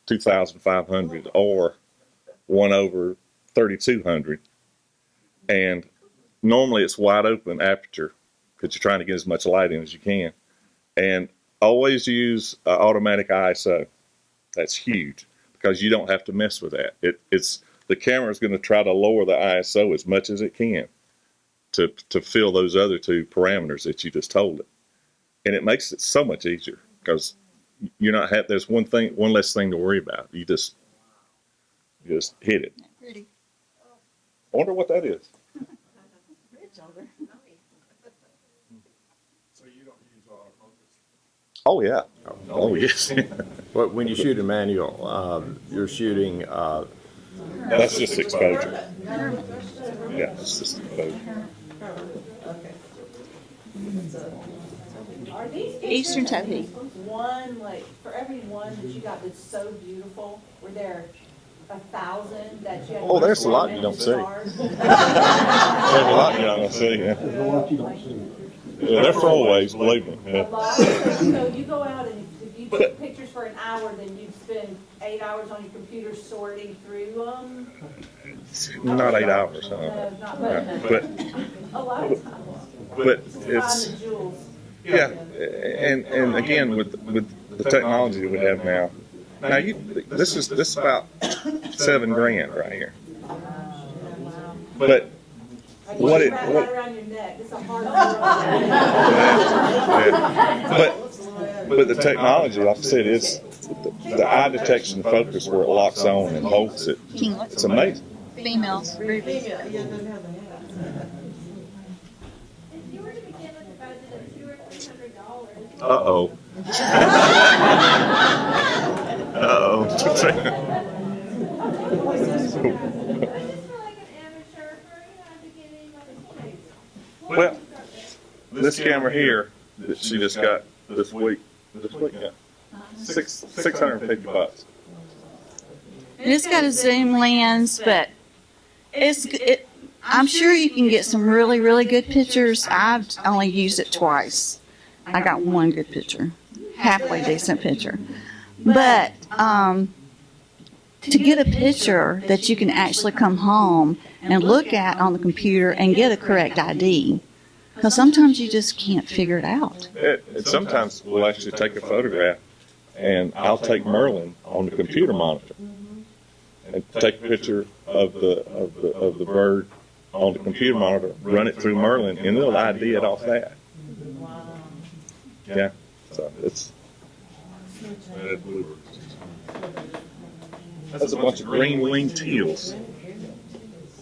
2,500, or 1/3200. And normally it's wide open aperture because you're trying to get as much light in as you can. And always use automatic ISO. That's huge because you don't have to mess with that. The camera is going to try to lower the ISO as much as it can to fill those other two parameters that you just told it, and it makes it so much easier because there's one less thing to worry about. You just hit it. Pretty. I wonder what that is. Oh yeah. Oh yes. But when you shoot a manual, you're shooting. That's just exposure. Yeah, it's just exposure. Are these Eastern pictures Towhee. one, like, for every one that you got that's so beautiful, were there 1,000 that you had? Oh, there's a lot you don't see. There's a lot you don't see. Yeah. There's a lot you don't see. Yeah, they're throwaways, believe me. A Yeah. lot. So you go out and if you took pictures for an hour, then you'd spend 8 hours on your computer sorting through them? Not 8 hours, huh? Not But a lot of times. but Find it's the jewels. yeah, and again with the technology that we have now. Now this is about $7,000 right here. But what it Wrap what that around your neck. It's a hard but the technology, like I said, is the eye detection focus where it locks on and holds it. It's amazing. Females. Rubies. If you were to begin with a budget of $200 or $300. Uh-oh. Uh-oh. Just for like an amateur, for, beginning, like a teenager. Well, this camera here that she just got this week, yeah, $650. And it's got a zoom lens, but I'm sure you can get some really, really good pictures. I've only used it twice. I got one good picture, halfway decent picture. But to get a picture that you can actually come home and look at on the computer and get a correct ID, because sometimes you just can't figure it out. Sometimes we'll actually take a photograph, and I'll take Merlin on the computer monitor and take a picture of the bird on the computer monitor, run it through Merlin, and it'll ID it off that. Yeah, so it's that's a bunch of green-winged teals.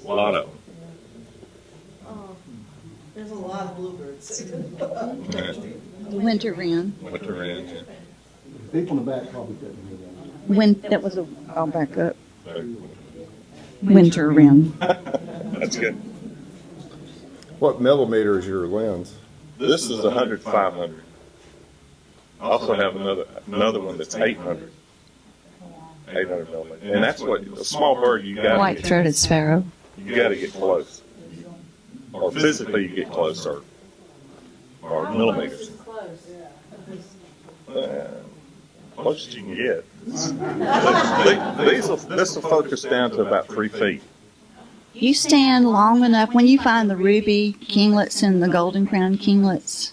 A lot of them. There's a lot of bluebirds. Winter wren. Winter wren. People in the back probably couldn't hear that. That was a, I'll back up. Winter rim. That's good. What millimeter is your lens? This is 100 500. I also have another one that's 800. 800 millimeter. And that's what a small bird you got. White-throated sparrow. You got to get close, or physically you get close, or millimeters. Close as you can get. This will focus down to about 3 feet. You stand long enough, when you find the ruby kinglets and the golden crown kinglets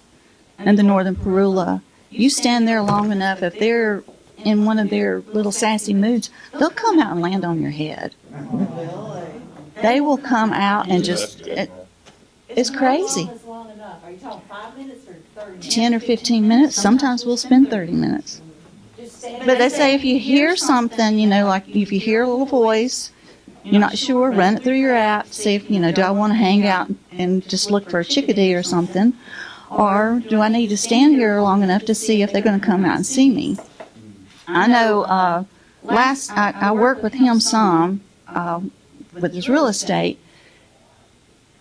and the northern parula, you stand there long enough, if they're in one of their little sassy moods, they'll come out and land on your head. They will come out and just, it's crazy. 10 or 15 minutes, sometimes we'll spend 30 minutes. But they say if you hear something, like if you hear a little voice, you're not sure, run it through your app, see if, do I want to hang out and just look for a chickadee or something, or do I need to stand here long enough to see if they're going to come out and see me? I know I worked with him some with his real estate,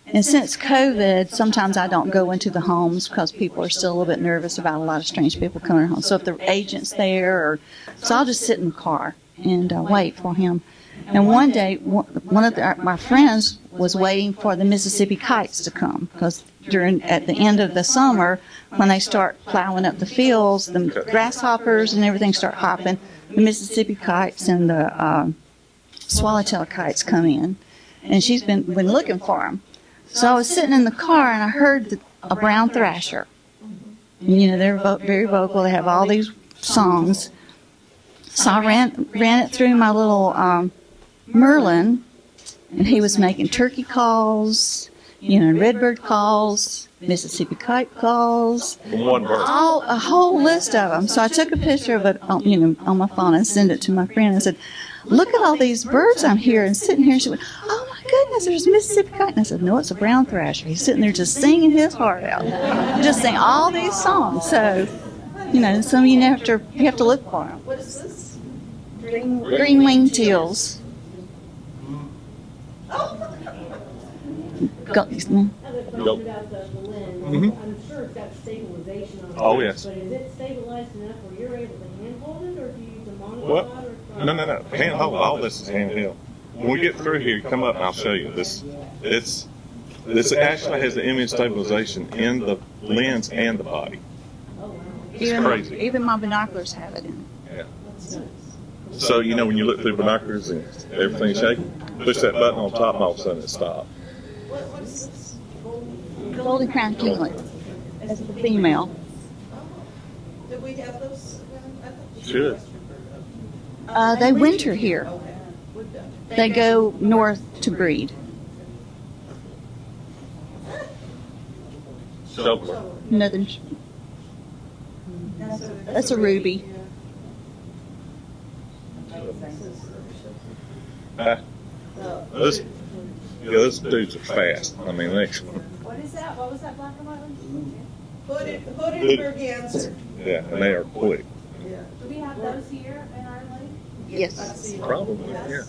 and since COVID, sometimes I don't go into the homes because people are still a little bit nervous about a lot of strange people coming home. So if the agent's there, so I'll just sit in the car and wait for him. And one day, one of my friends was waiting for the Mississippi kites to come because at the end of the summer, when they start plowing up the fields, the grasshoppers and everything start hopping. The Mississippi kites and the swallowtail kites come in, and she's been looking for them. So I was sitting in the car and I heard a brown thrasher. And, they're very vocal. They have all these songs. So I ran it through my little Merlin, and he was making turkey calls, redbird calls, Mississippi kite calls, One bird. a whole list of them. So I took a picture of it, on my phone and sent it to my friend and said, "Look at all these birds I'm here and sitting here." And she went, "Oh my goodness, there's a Mississippi kite." And I said, "No, it's a brown thrasher. He's sitting there just singing his heart out, just sing all these songs." So, some of you have to look for them. What is this? Green-winged teals. About the lens, I'm sure it's got stabilization on it. Oh, yes. But is it stabilized enough where you're able to handhold it, or do you use a monitor? What? No. Handhold. All this is handheld. When we get through here, come up and I'll show you. This actually has the image stabilization in the lens and the body. It's crazy. Even my binoculars have it in. Yeah. So, when you look through binoculars and everything's shaking, push that button on top and all of a sudden it stops. What is this? Golden crown kinglet. That's the female. Did we have those? Should. They winter here. They go north to breed. Shelter. Northern. That's a ruby. Those dudes are fast. I mean, What is that? What was that black and white one? Hooded merganser. yeah, and they are quick. Do we have those here in our lake? Yes. Probably, yeah.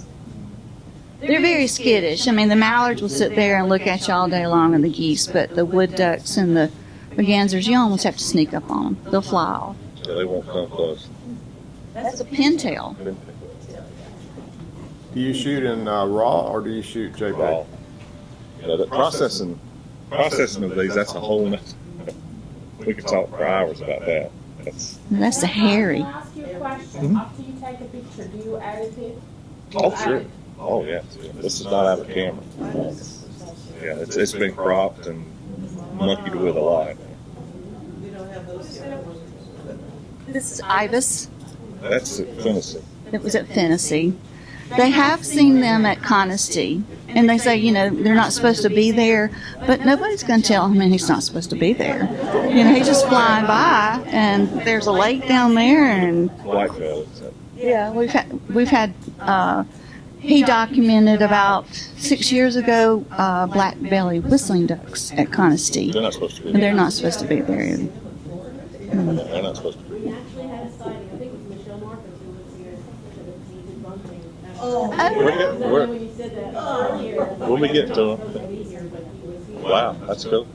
They're very skittish. I mean, the mallards will sit there and look at you all day long, and the geese, but the wood ducks and the mergansers, you almost have to sneak up on them. They'll fly off. Yeah, they won't come close. That's a pintail. Do you shoot in raw or do you shoot JPEG? Raw. The processing of these, that's a whole nother. We could talk for hours about that. That's the hairy. Can I ask you a question? After you take a picture, do you edit it? Oh, sure. Oh, yeah. This is not out of camera. Yeah, it's been cropped and monkeyed with a lot. We don't have those here. This is ibis. That's at Tennessee. It was at Tennessee. They have seen them at Conisty, and they say, they're not supposed to be there, but nobody's going to tell him he's not supposed to be there. He's just flying by, and there's a lake down there, and Whiteville. yeah, we've had. He documented about 6 years ago black belly whistling ducks at Conisty. They're not supposed to be And they're not supposed to be there either. They're not supposed to be. We actually had a sighting, I think it was Michelle Marcus who was here, We're, When you said that earlier. when we get to them. Wow, that's cool.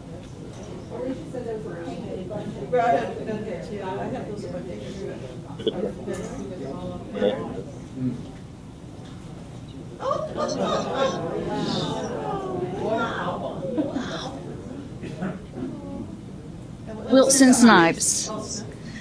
Wilson Snipes.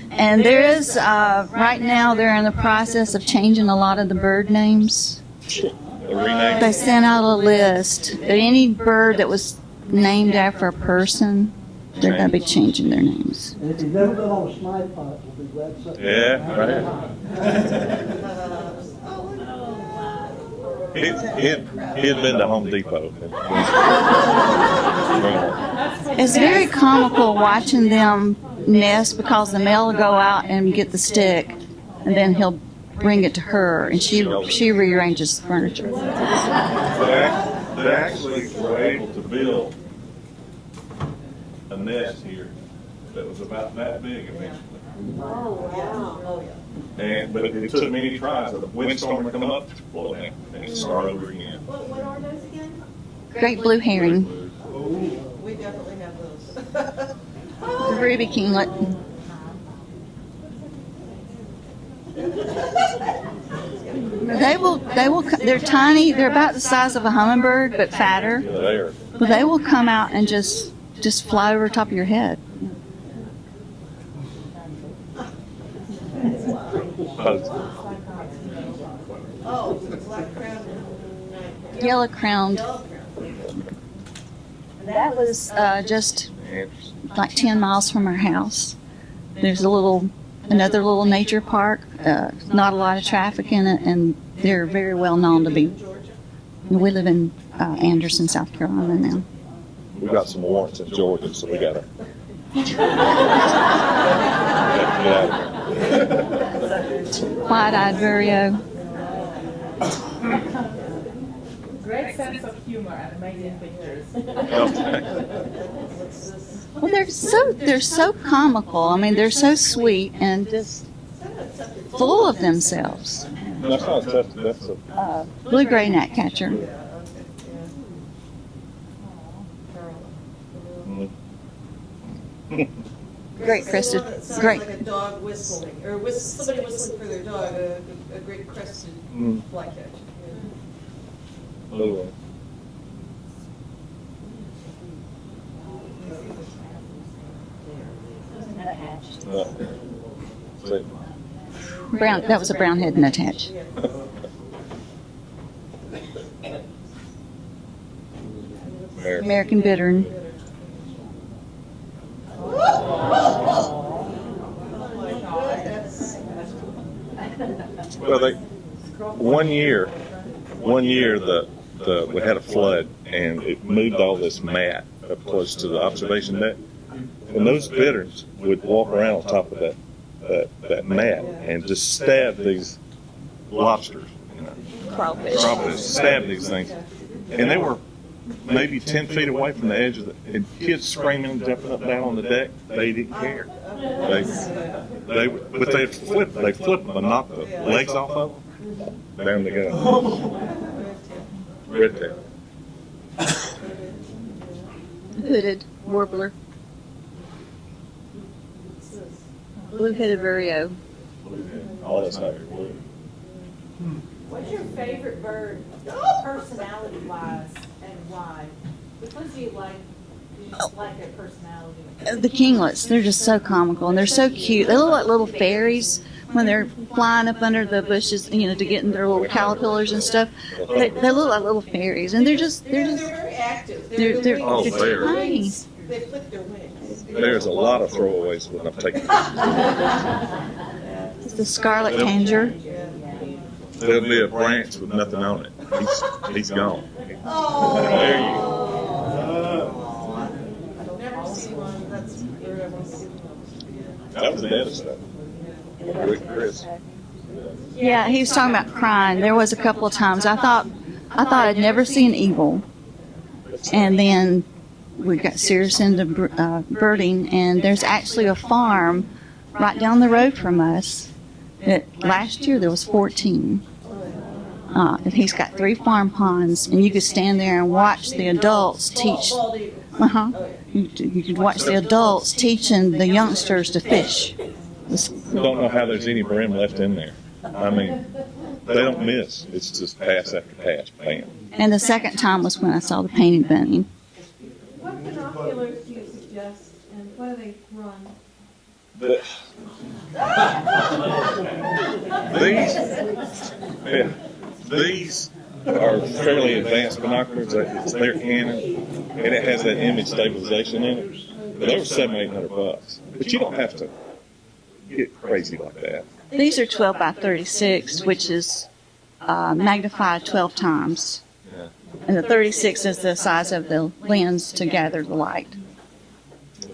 And there is, right now, they're in the process of changing a lot of the bird names. They sent out a list. Any bird that was named after a person, they're going to be changing their names. And if you've never been on a snipe hunt, we'll be glad to say. Yeah, right. He had been to Home Depot. It's very comical watching them nest because the male will go out and get the stick, and then he'll bring it to her, and she rearranges the furniture. They actually were able to build a nest here that was about that big eventually. Oh, wow. But it took many tries. A windstorm would come up, well, and it started over again. What are those again? Great blue herring, We definitely have those. the ruby kinglet. They're tiny. They're about the size of a hummingbird, but fatter. There. But they will come out and just fly over top of your head. Oh, black crown. Yellow crowned. That was just like 10 miles from our house. There's another little nature park. Not a lot of traffic in it, and they're very well known to be. We live in Anderson, South Carolina now. We got some warrants in Georgia, so we got to get out of here. Wide-eyed vireo. Great sense of humor and amazing pictures. Well, they're so comical. I mean, they're so sweet and just full of themselves. That's not tough. That's a Blue-gray gnatcatcher. Great crested. Great. Like a dog whistling, or somebody whistling for their dog, a great crested flycatcher. little. Brown. That was a brown-headed nuthatch. American bittern. Well, one year we had a flood and it moved all this mat up close to the observation deck, and those bitterns would walk around on top of that mat and just stab these lobsters, crawfish, stab these things, and they were maybe 10 feet away from the edge of and kids screaming and jumping up and down on the deck. They didn't care. They'd flip them and knock the legs off of them. Down they go. Right there. Hooded warbler. Blue-headed vireo. All that's not your blue. What's your favorite bird, personality-wise, and why? Which ones do you like? Do you just like their personality? The kinglets, they're just so comical and they're so cute. They look like little fairies when they're flying up under the bushes, to get in their little caterpillars and stuff. They look like little fairies, and they're very active. They're tiny. They flip their wings. There's a lot of throwaways when I'm taking. It's the scarlet tanager. There'll be a branch with nothing on it. He's gone. Oh. There you go. I've never seen one. That's very amazing. That was the other stuff. Rick Chris. Yeah, he was talking about crying. There was a couple of times I thought I'd never see an eagle, and then we got serious into birding, and there's actually a farm right down the road from us. That last year there was 14. He's got 3 farm ponds, and you could stand there and watch the adults teach. You could watch the adults teaching the youngsters to fish. Don't know how there's any brim left in there. I mean, they don't miss. It's just pass after pass, bam. And the second time was when I saw the painted bunny. What binoculars do you suggest, and what do they run? These are fairly advanced binoculars. It's their Canon, and it has that image stabilization in it. But they were $700-800. But you don't have to get crazy like that. These are 12 by 36, which is magnified 12 times. Yeah. And the 36 is the size of the lens to gather the light.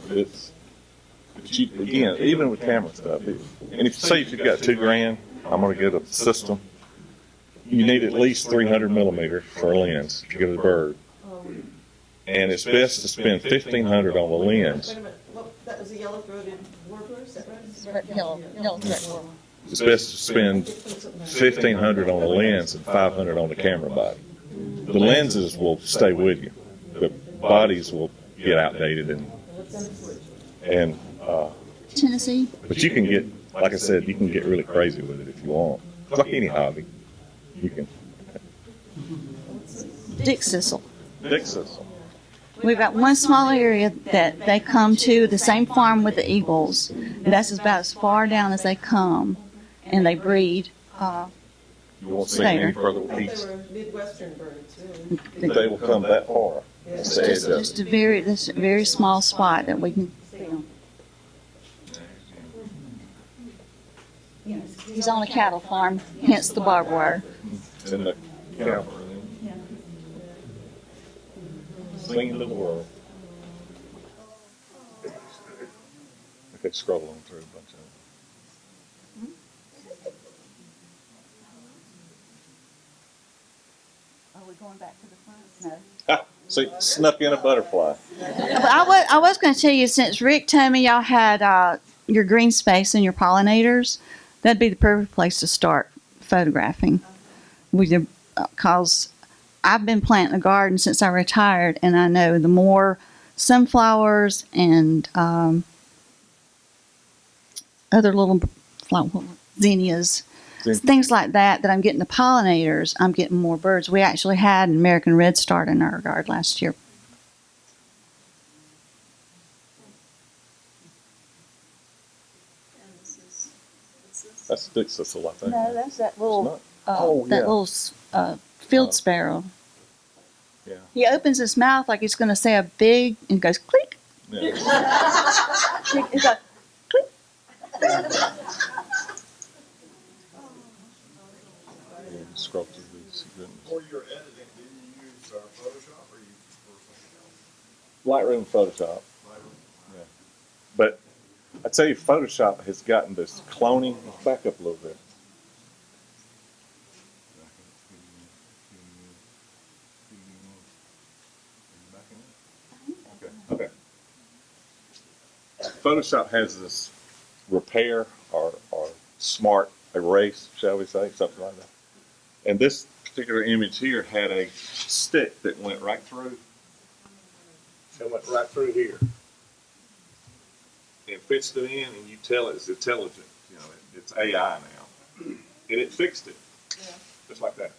But again, even with camera stuff, and if you've got $2,000, I'm going to get a system. You need at least 300 millimeter for a lens if you get a bird. And it's best to spend $1,500 on the lens. Wait a minute, that was a yellow-throated warbler, is that right? Yellow thread warbler. It's best to spend $1,500 on the lens and $500 on the camera body. The lenses will stay with you. The bodies will get outdated and Tennessee. but you can get, like I said, you can get really crazy with it if you want. It's like any hobby. You can. Dick Sissel. Dick Sissel. We've got one small area that they come to, the same farm with the eagles. And that's about as far down as they come. And they breed. You won't see them any further east. Midwestern birds, They will come that far. It's just a very small spot that we can see them. He's on a cattle farm, hence the barbed wire. It's in the camera. Singing to the world. Okay, scroll on through a bunch of them. Are we going back to the front? No. Ah, see, snuck in a butterfly. I was going to tell you, since Rick told me y'all had your green space and your pollinators, that'd be the perfect place to start photographing. Because I've been planting a garden since I retired, and I know the more sunflowers and other little zinnias, things like that I'm getting the pollinators, I'm getting more birds. We actually had an American redstart in our garden last year. That's Dick Sissel, I think. No, that's that little field Oh. sparrow. Yeah. He opens his mouth like he's going to say a big, and goes click. Yeah. He's like, click. Scroll through these. For your editing, do you use Photoshop or you Lightroom, Photoshop. Yeah. But I tell you, Photoshop has gotten this cloning. Back up a little bit. Okay. Photoshop has this repair or smart erase, shall we say, something like that. And this particular image here had a stick that went right through. It went right through here. And fixed it in, and you tell it's intelligent. You know, it's AI now. And it fixed it. Yeah. Just like that.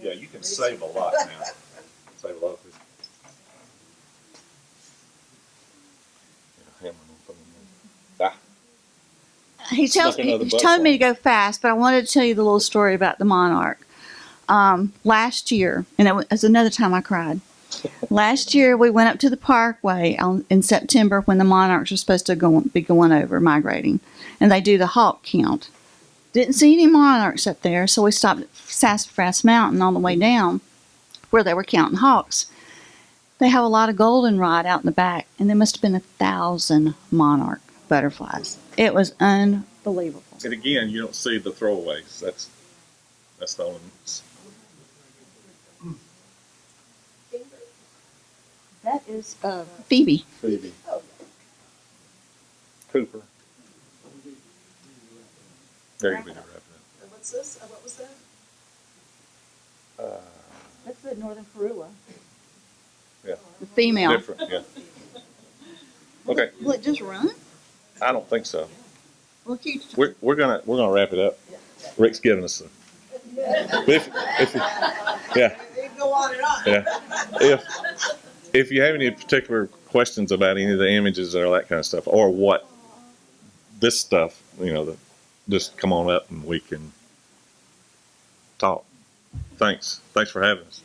Yeah, you can save a lot now. Save a lot of people. He told me to go fast, but I wanted to tell you the little story about the monarch. Last year, and it was another time I cried. Last year, we went up to the parkway in September when the monarchs are supposed to be going over, migrating, and they do the hawk count. Didn't see any monarchs up there, so we stopped at Sassafras Mountain on the way down where they were counting hawks. They have a lot of goldenrod out in the back, and there must have been 1,000 monarch butterflies. It was unbelievable. And again, you don't see the throwaways. That's the only. That is Phoebe. Phoebe. Cooper. There you go. What's this? What was that? That's the northern Karula. Yeah. The female. Different, yeah. Okay, Will it just run? I don't think so. Well, keep. We're gonna wrap it up. Rick's giving us a. If yeah. Go on and on. Yeah. If you have any particular questions about any of the images or that kind of stuff, or what this stuff, just come on up and we can talk. Thanks for having us.